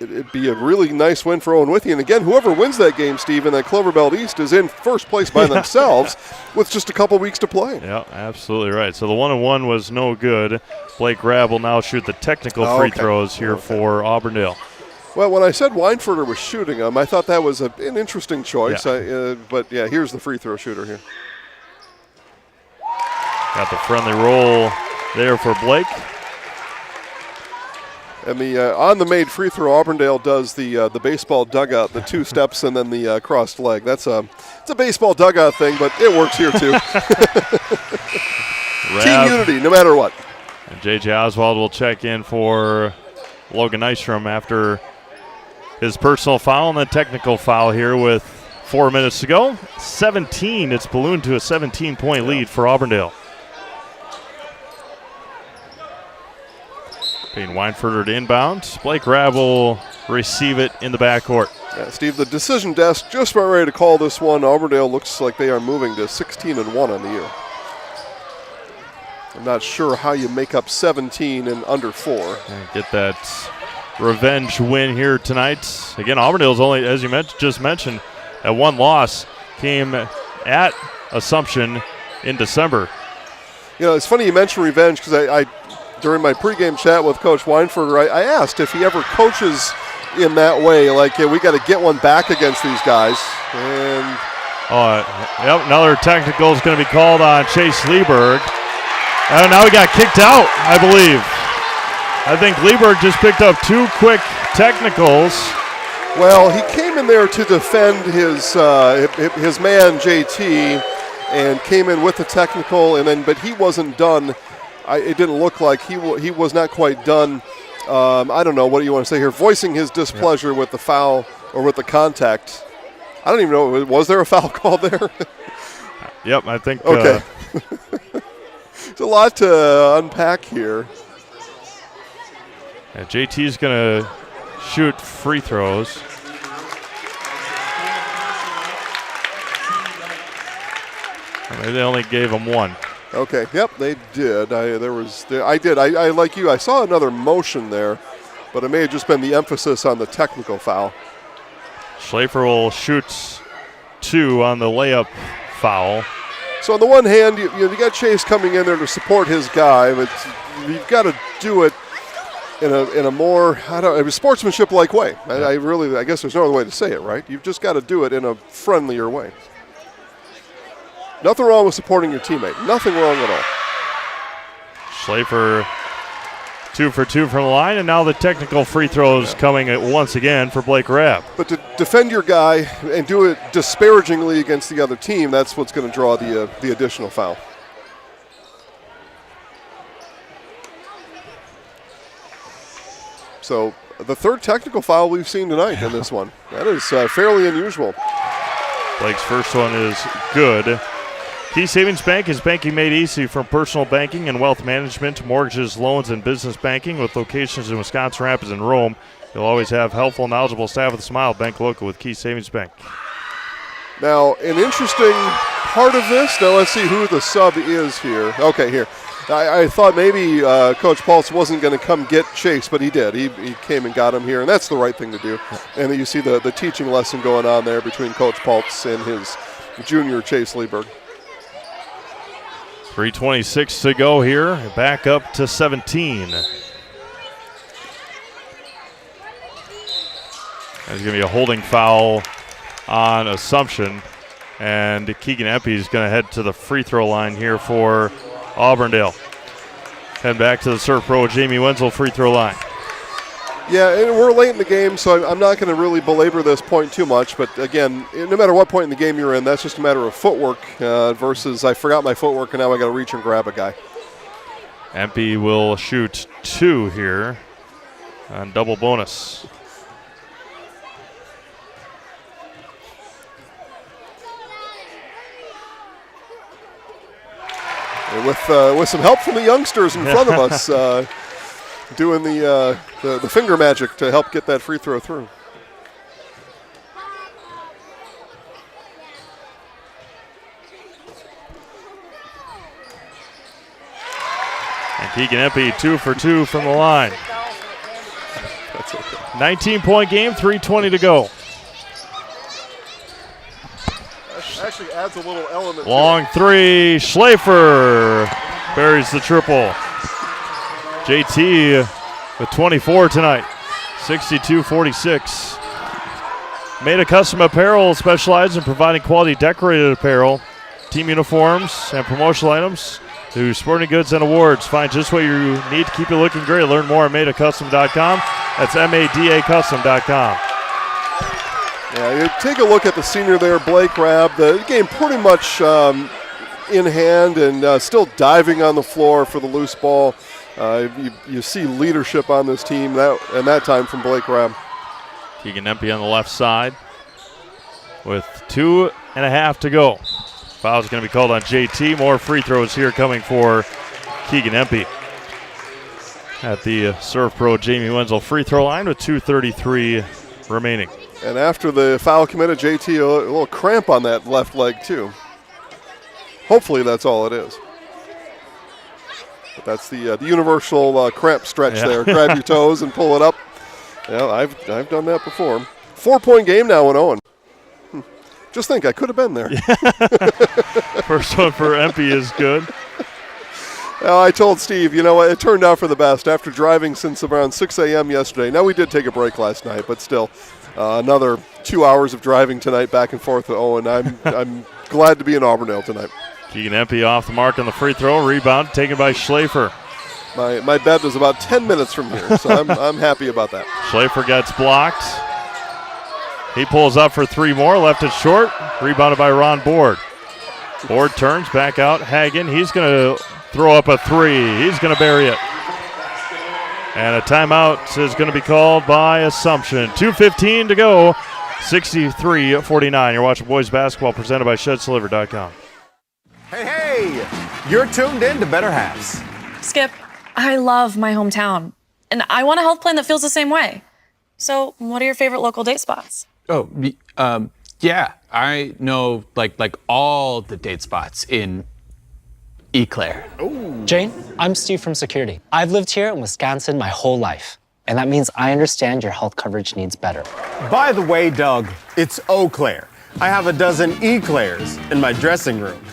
[SPEAKER 2] it'd be a really nice win for Owen Withee. And again, whoever wins that game, Steve, in that Clover Belt East is in first place by themselves with just a couple weeks to play.
[SPEAKER 1] Yeah, absolutely right. So the 1-and-1 was no good. Blake Rabb will now shoot the technical free throws here for Auburndale.
[SPEAKER 2] Well, when I said Weinfurter was shooting them, I thought that was an interesting choice.
[SPEAKER 1] Yeah.
[SPEAKER 2] But here's the free throw shooter here.
[SPEAKER 1] Got the friendly roll there for Blake.
[SPEAKER 2] And on the made free throw, Auburndale does the baseball dugout, the 2 steps and then the crossed leg. It's a baseball dugout thing, but it works here too. Team unity, no matter what.
[SPEAKER 1] And J.J. Oswald will check in for Logan Nystrom after his personal foul and the technical foul here with 4 minutes to go. 17, it's ballooned to a 17-point lead for Auburndale. Payne Weinfurter to inbound. Blake Rabb will receive it in the backcourt.
[SPEAKER 2] Yeah, Steve, the decision desk just about ready to call this one. Auburndale looks like they are moving to 16-1 on the year. I'm not sure how you make up 17 in under 4.
[SPEAKER 1] And get that revenge win here tonight. Again, Auburndale's only, as you just mentioned, that one loss came at Assumption in December.
[SPEAKER 2] It's funny you mentioned revenge because I during my pregame chat with Coach Weinberger, I asked if he ever coaches in that way, like, we got to get one back against these guys. And
[SPEAKER 1] another technical is going to be called on Chase Lieberg. And now he got kicked out, I believe. I think Lieberg just picked up 2 quick technicals.
[SPEAKER 2] Well, he came in there to defend his man JT, and came in with the technical, but he wasn't done. It didn't look like he was not quite done. I don't know, what do you want to say here? Voicing his displeasure with the foul or with the contact. I don't even know, was there a foul call there?
[SPEAKER 1] Yep, I think.
[SPEAKER 2] Okay. It's a lot to unpack here.
[SPEAKER 1] Yeah, JT's going to shoot free throws. Maybe they only gave him 1.
[SPEAKER 2] Okay. Yep, they did. I like you. I saw another motion there, but it may have just been the emphasis on the technical foul.
[SPEAKER 1] Schlafer will shoot 2 on the layup foul.
[SPEAKER 2] So on the one hand, you got Chase coming in there to support his guy, but you've got to do it in a more sportsmanship-like way. I guess there's no other way to say it, right? You've just got to do it in a friendlier way. Nothing wrong with supporting your teammate. Nothing wrong at all.
[SPEAKER 1] Schlafer 2 for 2 from the line, and now the technical free throws coming once again for Blake Rabb.
[SPEAKER 2] But to defend your guy and do it disparagingly against the other team, that's what's going to draw the additional foul. So the 3rd technical foul we've seen tonight in this one. That is fairly unusual.
[SPEAKER 1] Blake's first one is good. Key Savings Bank is banking made easy, from personal banking and wealth management to mortgages, loans, and business banking, with locations in Wisconsin Rapids and Rome. You'll always have helpful, knowledgeable staff with a smile. Bank local with Key Savings Bank.
[SPEAKER 2] Now, an interesting part of this, now let's see who the sub is here. Okay, here. I thought maybe Coach Pulse wasn't going to come get Chase, but he did. He came and got him here, and that's the right thing to do. And you see the teaching lesson going on there between Coach Pulse and his junior Chase Lieberg.
[SPEAKER 1] 3:26 to go here. Back up to 17. There's going to be a holding foul on Assumption. And Keegan Empey is going to head to the free throw line here for Auburndale. Head back to the Surf Pro Jamie Wenzel free throw line.
[SPEAKER 2] Yeah, and we're late in the game, so I'm not going to really belabor this point too much. But again, no matter what point in the game you're in, that's just a matter of footwork versus I forgot my footwork and now I got to reach and grab a guy.
[SPEAKER 1] Empey will shoot 2 here on double bonus.
[SPEAKER 2] And with some help from the youngsters in front of us, doing the finger magic to help get that free throw through.
[SPEAKER 1] And Keegan Empey 2 for 2 from the line.
[SPEAKER 2] That's okay.
[SPEAKER 1] 19-point game, 3:20 to go.
[SPEAKER 2] Actually adds a little element.
[SPEAKER 1] Long 3, Schlafer buries the triple. JT with 24 tonight, 62-46. Made a Custom Apparel specializes in providing quality decorated apparel, team uniforms, and promotional items through sporting goods and awards. Find just what you need to keep it looking great. Learn more at MadaCustom.com. That's MADACustom.com.
[SPEAKER 2] Yeah, you take a look at the senior there, Blake Rabb. The game pretty much in hand and still diving on the floor for the loose ball. You see leadership on this team, that time from Blake Rabb.
[SPEAKER 1] Keegan Empey on the left side with 2.5 to go. Foul's going to be called on JT. More free throws here coming for Keegan Empey at the Surf Pro Jamie Wenzel free throw line with 2:33 remaining.
[SPEAKER 2] And after the foul committed, JT a little cramp on that left leg too. Hopefully that's all it is. But that's the universal cramp stretch there. Grab your toes and pull it up. Yeah, I've done that before. 4-point game now in Owen. Just think, I could have been there.
[SPEAKER 1] First one for Empey is good.
[SPEAKER 2] I told Steve, you know what, it turned out for the best after driving since around 6 a.m. yesterday. Now, we did take a break last night, but still, another 2 hours of driving tonight back and forth with Owen. I'm glad to be in Auburndale tonight.
[SPEAKER 1] Keegan Empey off the mark on the free throw. Rebound taken by Schlafer.
[SPEAKER 2] My bed was about 10 minutes from here, so I'm happy about that.
[SPEAKER 1] Schlafer gets blocked. He pulls up for three more, left it short. Rebounded by Ron Board. Board turns back out. Hagen, he's going to throw up a three. He's going to bury it. And a timeout is going to be called by Assumption. 2:15 to go. 63-49. You're watching boys basketball presented by ShedsDelivered.com.
[SPEAKER 4] Hey, you're tuned in to Better Halves.
[SPEAKER 5] Skip, I love my hometown, and I want a health plan that feels the same way. So, what are your favorite local date spots?
[SPEAKER 6] Oh, yeah, I know like all the date spots in Eau Claire.
[SPEAKER 7] Jane, I'm Steve from Security. I've lived here in Wisconsin my whole life, and that means I understand your health coverage needs better.
[SPEAKER 4] By the way, Doug, it's Eau Claire. I have a dozen Eclairs in my dressing room.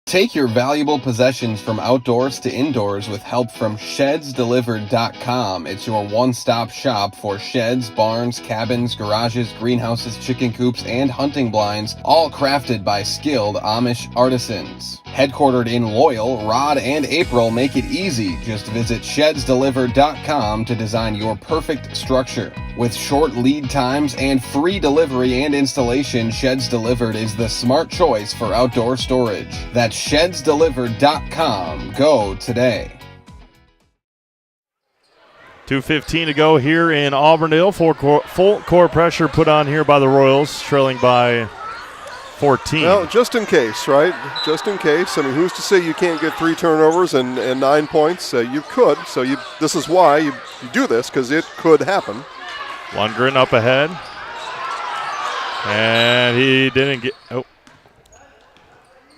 [SPEAKER 12] Take your valuable possessions from outdoors to indoors with help from ShedsDelivered.com. It's your one-stop shop for sheds, barns, cabins, garages, greenhouses, chicken coops, and hunting blinds, all crafted by skilled Amish artisans. Headquartered in Loyal, Rod and April make it easy. Just visit ShedsDelivered.com to design your perfect structure. With short lead times and free delivery and installation, Sheds Delivered is the smart choice for outdoor storage. That's ShedsDelivered.com. Go today.
[SPEAKER 1] 2:15 to go here in Auburndale. Full court pressure put on here by the Royals, trailing by 14.
[SPEAKER 2] Well, just in case, right? Just in case. I mean, who's to say you can't get 3 turnovers and 9 points? You could. So this is why you do this, because it could happen.
[SPEAKER 1] Lundgren up ahead. And he didn't get... Oh.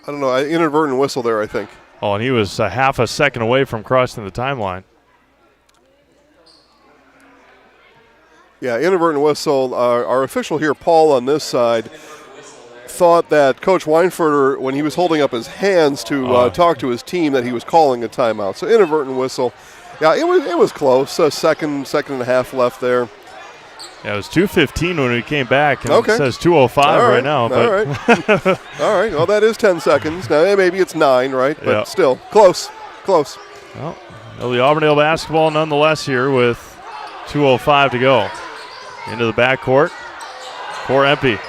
[SPEAKER 2] I don't know. Inadvertent whistle there, I think.
[SPEAKER 1] Oh, and he was a half a second away from crossing the timeline.
[SPEAKER 2] Yeah, inadvertent whistle. Our official here, Paul, on this side, thought that Coach Weinfurter, when he was holding up his hands to talk to his team, that he was calling a timeout. So inadvertent whistle. Yeah, it was close. A second and a half left there.
[SPEAKER 1] Yeah, it was 2:15 when we came back, and
[SPEAKER 2] okay.
[SPEAKER 1] It says 2:05 right now. But
[SPEAKER 2] All right. All right. Well, that is 10 seconds. Now, maybe it's 9, right? But
[SPEAKER 1] yeah.
[SPEAKER 2] Still, close.
[SPEAKER 1] Well, the Auburndale basketball nonetheless here with 2:05 to go. Into the backcourt for Empey.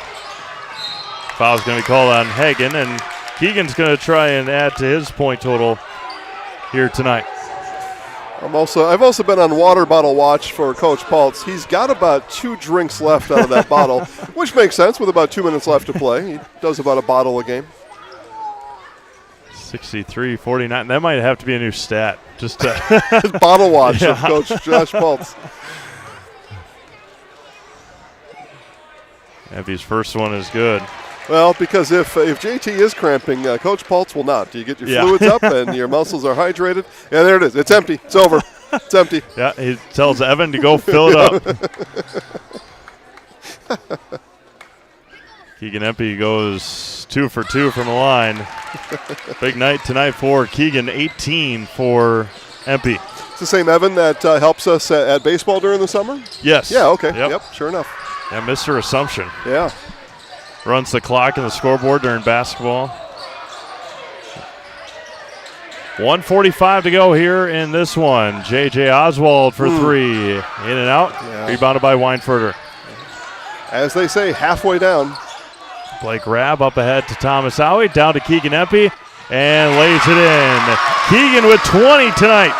[SPEAKER 1] Foul's going to be called on Hagen, and Keegan's going to try and add to his point total here tonight.
[SPEAKER 2] I've also been on water bottle watch for Coach Paltz. He's got about 2 drinks left out of that bottle, which makes sense with about 2 minutes left to play. He does about a bottle a game.
[SPEAKER 1] 63-49. That might have to be a new stat. Just
[SPEAKER 2] bottle watch of Coach Josh Paltz.
[SPEAKER 1] Empey's first one is good.
[SPEAKER 2] Well, because if JT is cramping, Coach Paltz will not. You get your fluids up and your muscles are hydrated. Yeah, there it is. It's empty. It's over. It's empty.
[SPEAKER 1] Yeah, he tells Evan to go fill it up. Keegan Empey goes 2 for 2 from the line. Big night tonight for Keegan, 18 for Empey.
[SPEAKER 2] It's the same Evan that helps us at baseball during the summer?
[SPEAKER 1] Yes.
[SPEAKER 2] Yeah, okay. Yep, sure enough.
[SPEAKER 1] Yeah, Mr. Assumption.
[SPEAKER 2] Yeah.
[SPEAKER 1] Runs the clock and the scoreboard during basketball. 1:45 to go here in this one. J.J. Oswald for 3. In and out. Yeah. Rebounded by Weinfurter.
[SPEAKER 2] As they say, halfway down.
[SPEAKER 1] Blake Rabb up ahead to Thomas Howie. Down to Keegan Empey. And lays it in. Keegan with 20 tonight.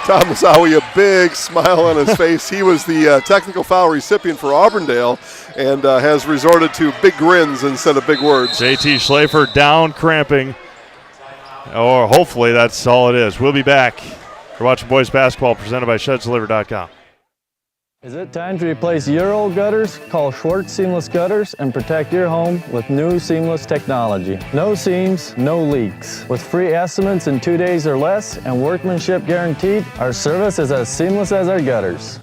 [SPEAKER 2] Thomas Howie, a big smile on his face. He was the technical foul recipient for Auburndale and has resorted to big grins instead of big words.
[SPEAKER 1] JT Schlafer down cramping. Or hopefully that's all it is. We'll be back. You're watching boys basketball presented by ShedsDelivered.com.
[SPEAKER 14] Is it time to replace your old gutters? Call Schwartz Seamless Gutters and protect your home with new seamless technology. No seams, no leaks. With free estimates in 2 days or less and workmanship guaranteed, our service is as seamless as our gutters.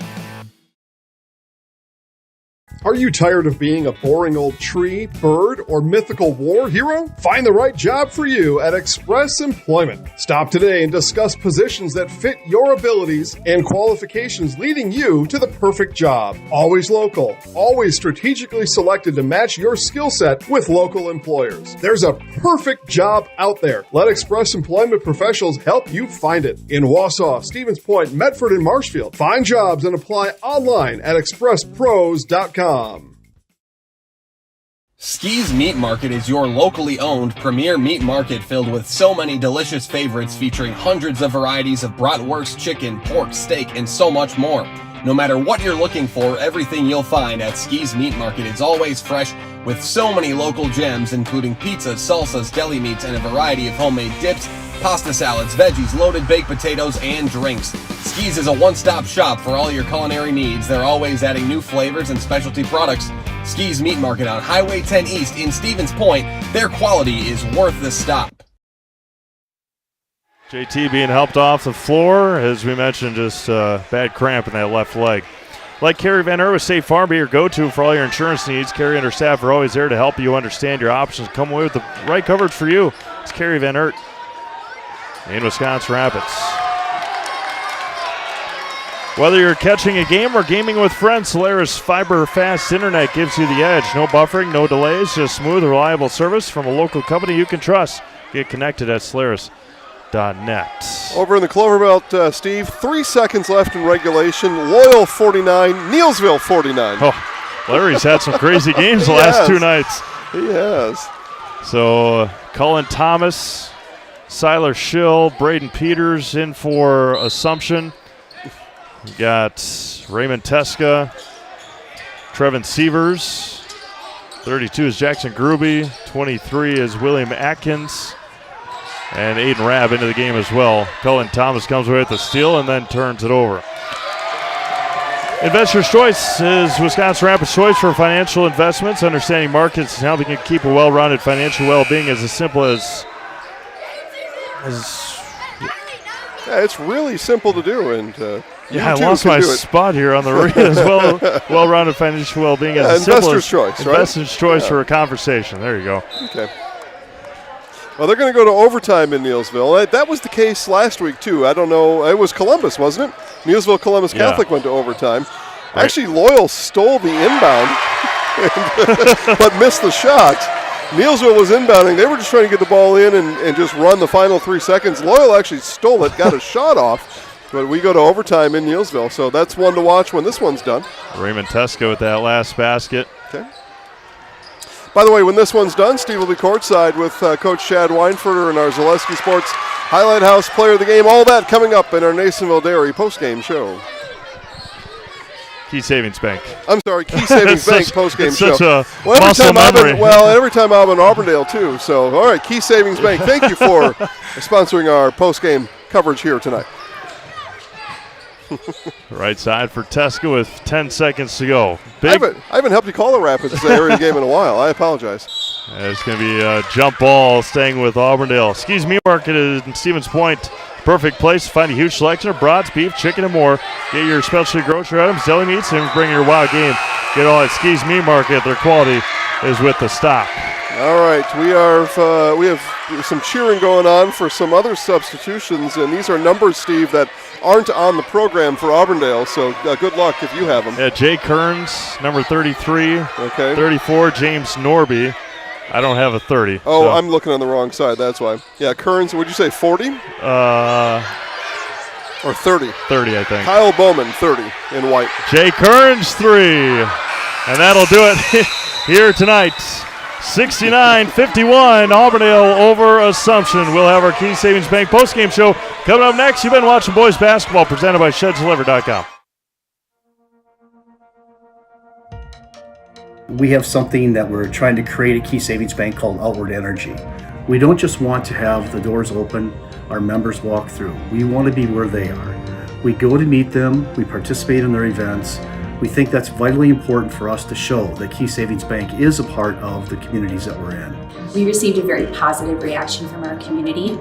[SPEAKER 2] Are you tired of being a boring old tree, bird, or mythical war hero? Find the right job for you at Express Employment. Stop today and discuss positions that fit your abilities and qualifications, leading you to the perfect job. Always local, always strategically selected to match your skill set with local employers. There's a perfect job out there. Let Express Employment professionals help you find it. In Wausau, Stevens Point, Medford, and Marshfield. Find jobs and apply online at expresspros.com.
[SPEAKER 12] Ski's Meat Market is your locally owned premier meat market filled with so many delicious favorites featuring hundreds of varieties of bratwurst, chicken, pork, steak, and so much more. No matter what you're looking for, everything you'll find at Ski's Meat Market is always fresh with so many local gems including pizzas, salsas, deli meats, and a variety of homemade dips, pasta salads, veggies, loaded baked potatoes, and drinks. Ski's is a one-stop shop for all your culinary needs. They're always adding new flavors and specialty products. Ski's Meat Market on Highway 10 East in Stevens Point. Their quality is worth the stop.
[SPEAKER 1] JT being helped off the floor, as we mentioned, just bad cramp in that left leg. Like Carrie Van Ert with State Farm, be your go-to for all your insurance needs. Carrie and her staff are always there to help you understand your options. Come away with the right coverage for you. It's Carrie Van Ert in Wisconsin Rapids. Whether you're catching a game or gaming with friends, Solaris Fiber Fast Internet gives you the edge. No buffering, no delays, just smooth, reliable service from a local company you can trust. Get connected at Solaris.net.
[SPEAKER 2] Over in the Clover Belt, Steve, 3 seconds left in regulation. Loyal 49, Neilsville 49.
[SPEAKER 1] Oh, Larry's had some crazy games the last 2 nights.
[SPEAKER 2] He has.
[SPEAKER 1] So Cullen Thomas, Siler Schill, Braden Peters in for Assumption. We got Raymond Teska, Trevin Sievers. 32 is Jackson Gruby. 23 is William Atkins. And Aiden Rabb into the game as well. Cullen Thomas comes away with the steal and then turns it over. Investor's Choice is Wisconsin Rapids' choice for financial investments. Understanding markets and helping you keep a well-rounded financial well-being is as simple as
[SPEAKER 2] yeah, it's really simple to do, and
[SPEAKER 1] I lost my spot here on the read as well. Well-rounded financial well-being is as simple as
[SPEAKER 2] choice, right?
[SPEAKER 1] Investor's Choice for a conversation. There you go.
[SPEAKER 2] Okay. Well, they're going to go to overtime in Neilsville. That was the case last week, too. I don't know. It was Columbus, wasn't it? Neilsville Columbus Catholic went to overtime. Right. Actually, Loyal stole the inbound but missed the shot. Neilsville was inbounding. They were just trying to get the ball in and just run the final 3 seconds. Loyal actually stole it, got a shot off, but we go to overtime in Neilsville. So that's one to watch when this one's done.
[SPEAKER 1] Raymond Teska with that last basket.
[SPEAKER 2] Okay. By the way, when this one's done, Steve will be courtside with Coach Chad Weinfurter and our Zaleski Sports Highlight House Player of the Game. All that coming up in our Nasonville Dairy postgame show.
[SPEAKER 1] Key Savings Bank.
[SPEAKER 2] I'm sorry, Key Savings Bank postgame show.
[SPEAKER 1] Such a
[SPEAKER 2] every time I'm in Auburndale too. So, all right, Key Savings Bank. Thank you for sponsoring our postgame coverage here tonight.
[SPEAKER 1] Right side for Teska with 10 seconds to go.
[SPEAKER 2] I haven't helped you call the Rapids area game in a while. I apologize.
[SPEAKER 1] It's going to be a jump ball staying with Auburndale. Ski's Meat Market in Stevens Point. Perfect place to find a huge selection of brats, beef, chicken, and more. Get your specialty grocery items, deli meats, and bring your wild game. Get all at Ski's Meat Market. Their quality is with the stock.
[SPEAKER 2] All right, we have some cheering going on for some other substitutions, and these are numbers, Steve, that aren't on the program for Auburndale, so good luck if you have them.
[SPEAKER 1] Yeah, Jay Kearns, number 33.
[SPEAKER 2] Okay.
[SPEAKER 1] 34, James Norby. I don't have a 30.
[SPEAKER 2] Oh,
[SPEAKER 1] so.
[SPEAKER 2] I'm looking on the wrong side, that's why. Yeah, Kearns, would you say 40? Or 30?
[SPEAKER 1] 30, I think.
[SPEAKER 2] Kyle Bowman, 30, in white.
[SPEAKER 1] Jay Kearns, 3. And that'll do it here tonight. 69-51, Auburndale over Assumption. We'll have our Key Savings Bank postgame show coming up next. You've been watching boys basketball presented by ShedsDeliver.com.
[SPEAKER 8] We have something that we're trying to create at Key Savings Bank called Outward Energy. We don't just want to have the doors open, our members walk through. We want to be where they are. We go to meet them, we participate in their events. We think that's vitally important for us to show that Key Savings Bank is a part of the communities that we're in.
[SPEAKER 9] We received a very positive reaction from our community.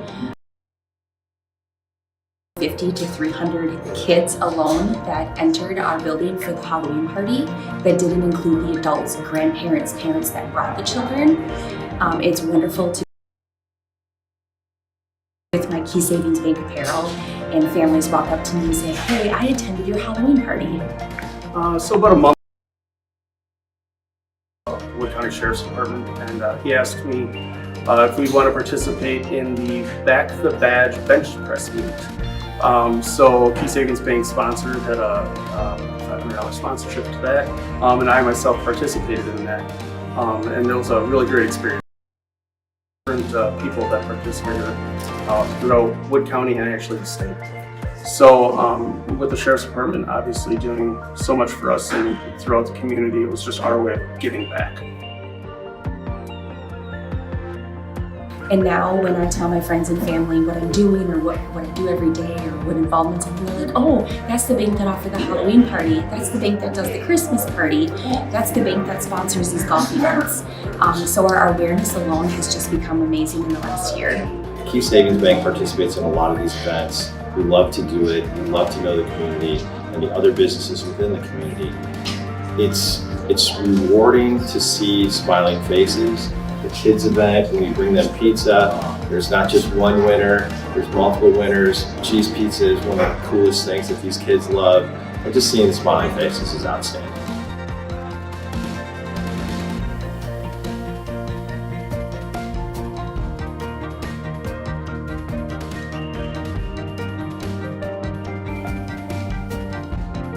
[SPEAKER 9] 50 to 300 kids alone that entered our building for the Halloween party. That didn't include the adults, grandparents, parents that brought the children. It's wonderful to with my Key Savings Bank apparel, and families walk up to me and say, "Hey, I attended your Halloween party."
[SPEAKER 8] So about a month Wood County Sheriff's Department, and he asked me if we'd want to participate in the Back the Badge bench press meet. So Key Savings Bank sponsored, had a $500 sponsorship to that, and I myself participated in that, and it was a really great experience. Different people that participated throughout Wood County and actually the state. So with the Sheriff's Department obviously doing so much for us and throughout the community, it was just our way of giving back.
[SPEAKER 9] And now when I tell my friends and family what I'm doing or what I do every day or what involvements I'm doing, they're like, "Oh, that's the bank that offered the Halloween party. That's the bank that does the Christmas party. That's the bank that sponsors these golf events." So our awareness alone has just become amazing in the last year.
[SPEAKER 10] Key Savings Bank participates in a lot of these events. We love to do it. We love to know the community and the other businesses within the community. It's rewarding to see smiling faces. The kids event, when we bring them pizza, there's not just one winner, there's multiple winners. Cheese pizza is one of the coolest things that these kids love. And just seeing the smiling faces is outstanding.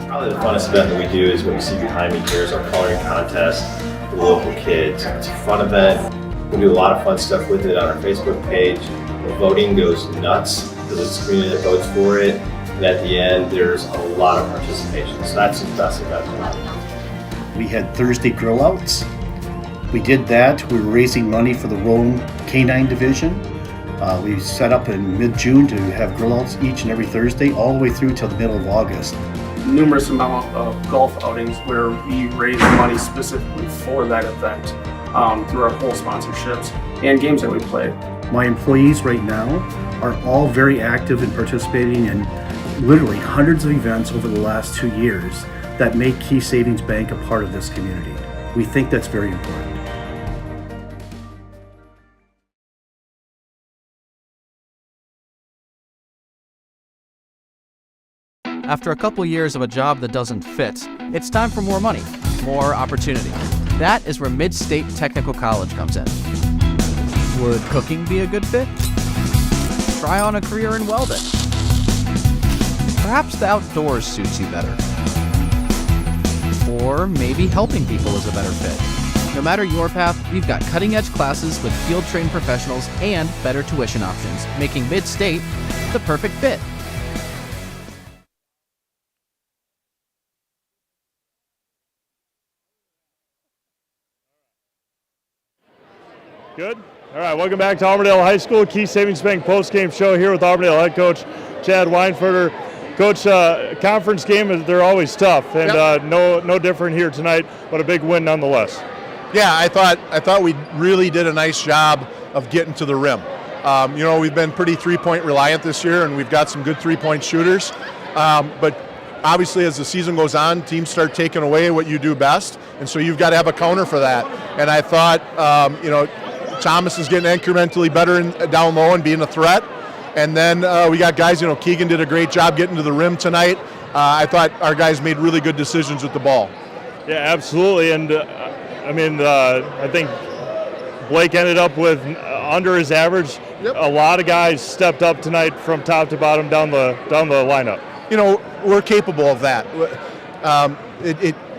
[SPEAKER 10] Probably the funnest event that we do is what you see behind me here is our coloring contest for the local kids. It's a fun event. We do a lot of fun stuff with it on our Facebook page. The voting goes nuts because it's the community that votes for it. And at the end, there's a lot of participation. So that's the best event.
[SPEAKER 8] We had Thursday grill outs. We did that. We were raising money for the Rome Canine Division. We set up in mid-June to have grill outs each and every Thursday all the way through till the middle of August. Numerous amount of golf outings where we raise money specifically for that event through our whole sponsorships and games that we play. My employees right now are all very active in participating in literally hundreds of events over the last 2 years that make Key Savings Bank a part of this community. We think that's very important.
[SPEAKER 11] After a couple years of a job that doesn't fit, it's time for more money, more opportunity. That is where Mid-State Technical College comes in. Would cooking be a good fit? Try on a career in welding. Perhaps the outdoors suits you better. Or maybe helping people is a better fit. No matter your path, we've got cutting-edge classes with field-trained professionals and better tuition options, making Mid-State the perfect fit.
[SPEAKER 1] Good. All right, welcome back to Auburndale High School Key Savings Bank Postgame Show here with Auburndale head coach Chad Weinfurter. Coach, conference game, they're always tough, and no different here tonight, but a big win nonetheless.
[SPEAKER 13] Yeah, I thought we really did a nice job of getting to the rim. We've been pretty three-point reliant this year, and we've got some good three-point shooters. But obviously, as the season goes on, teams start taking away what you do best, and so you've got to have a counter for that. And I thought, Thomas is getting incrementally better down low and being a threat. And then we got guys, Keegan did a great job getting to the rim tonight. I thought our guys made really good decisions with the ball.
[SPEAKER 1] Yeah, absolutely. And I think Blake ended up with under his average. Yep. A lot of guys stepped up tonight from top to bottom down the lineup.
[SPEAKER 13] We're capable of that.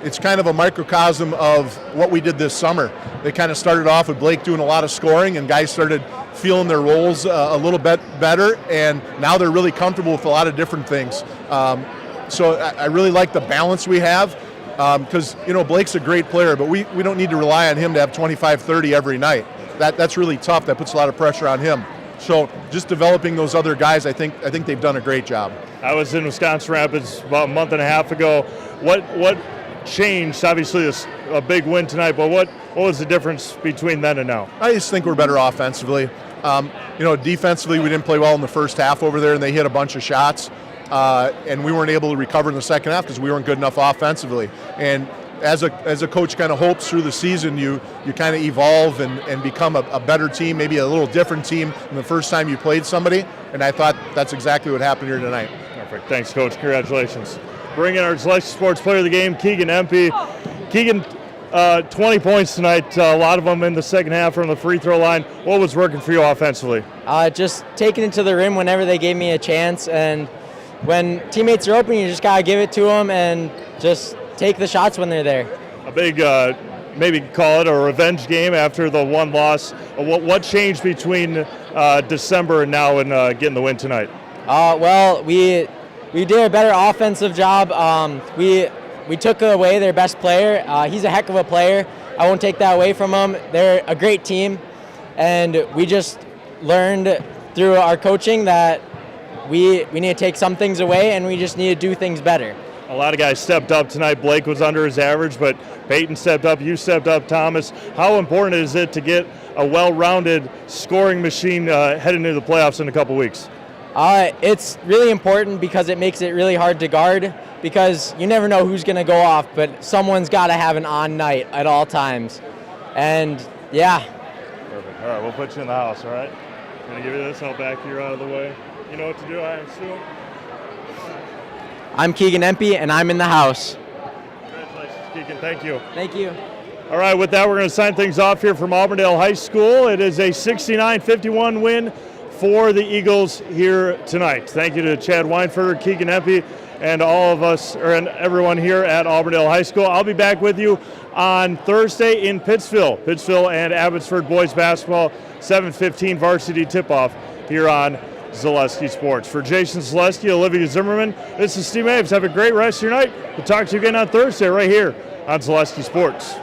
[SPEAKER 13] It's kind of a microcosm of what we did this summer. They kind of started off with Blake doing a lot of scoring, and guys started feeling their roles a little bit better, and now they're really comfortable with a lot of different things. So I really like the balance we have, because Blake's a great player, but we don't need to rely on him to have 25, 30 every night. That's really tough. That puts a lot of pressure on him. So just developing those other guys, I think they've done a great job.
[SPEAKER 1] I was in Wisconsin Rapids about a month and a half ago. What changed? Obviously, a big win tonight, but what was the difference between then and now?
[SPEAKER 13] I just think we're better offensively. Defensively, we didn't play well in the first half over there, and they hit a bunch of shots, and we weren't able to recover in the second half because we weren't good enough offensively. And as a coach kind of hopes through the season, you kind of evolve and become a better team, maybe a little different team than the first time you played somebody, and I thought that's exactly what happened here tonight.
[SPEAKER 1] Perfect. Thanks, Coach. Congratulations. Bringing our Zaleski Sports Player of the Game, Keegan Empey. Keegan, 20 points tonight, a lot of them in the second half from the free throw line. What was working for you offensively?
[SPEAKER 15] Just taking it to the rim whenever they gave me a chance, and when teammates are open, you just got to give it to them and just take the shots when they're there.
[SPEAKER 1] A big, maybe call it a revenge game after the one loss. What changed between December and now and getting the win tonight?
[SPEAKER 15] Well, we did a better offensive job. We took away their best player. He's a heck of a player. I won't take that away from him. They're a great team, and we just learned through our coaching that we need to take some things away, and we just need to do things better.
[SPEAKER 1] A lot of guys stepped up tonight. Blake was under his average, but Peyton stepped up, you stepped up, Thomas. How important is it to get a well-rounded scoring machine heading into the playoffs in a couple weeks?
[SPEAKER 15] It's really important because it makes it really hard to guard because you never know who's going to go off, but someone's got to have an on night at all times. And, yeah.
[SPEAKER 1] Perfect. All right, we'll put you in the house, all right? I'm going to give you this. I'll back you out of the way. You know what to do, I assume?
[SPEAKER 15] I'm Keegan Empey, and I'm in the house.
[SPEAKER 1] Congratulations, Keegan. Thank you.
[SPEAKER 15] Thank you.
[SPEAKER 1] All right, with that, we're going to sign things off here from Auburndale High School. It is a 69-51 win for the Eagles here tonight. Thank you to Chad Weinberger, Keegan Empey, and all of us, and everyone here at Auburndale High School. I'll be back with you on Thursday in Pittsville. Pittsville and Abbotsford boys basketball, 7:15 varsity tip-off here on Zaleski Sports. For Jason Zaleski, Olivia Zimmerman, this is Steve Aves. Have a great rest of your night. We'll talk to you again on Thursday right here on Zaleski Sports.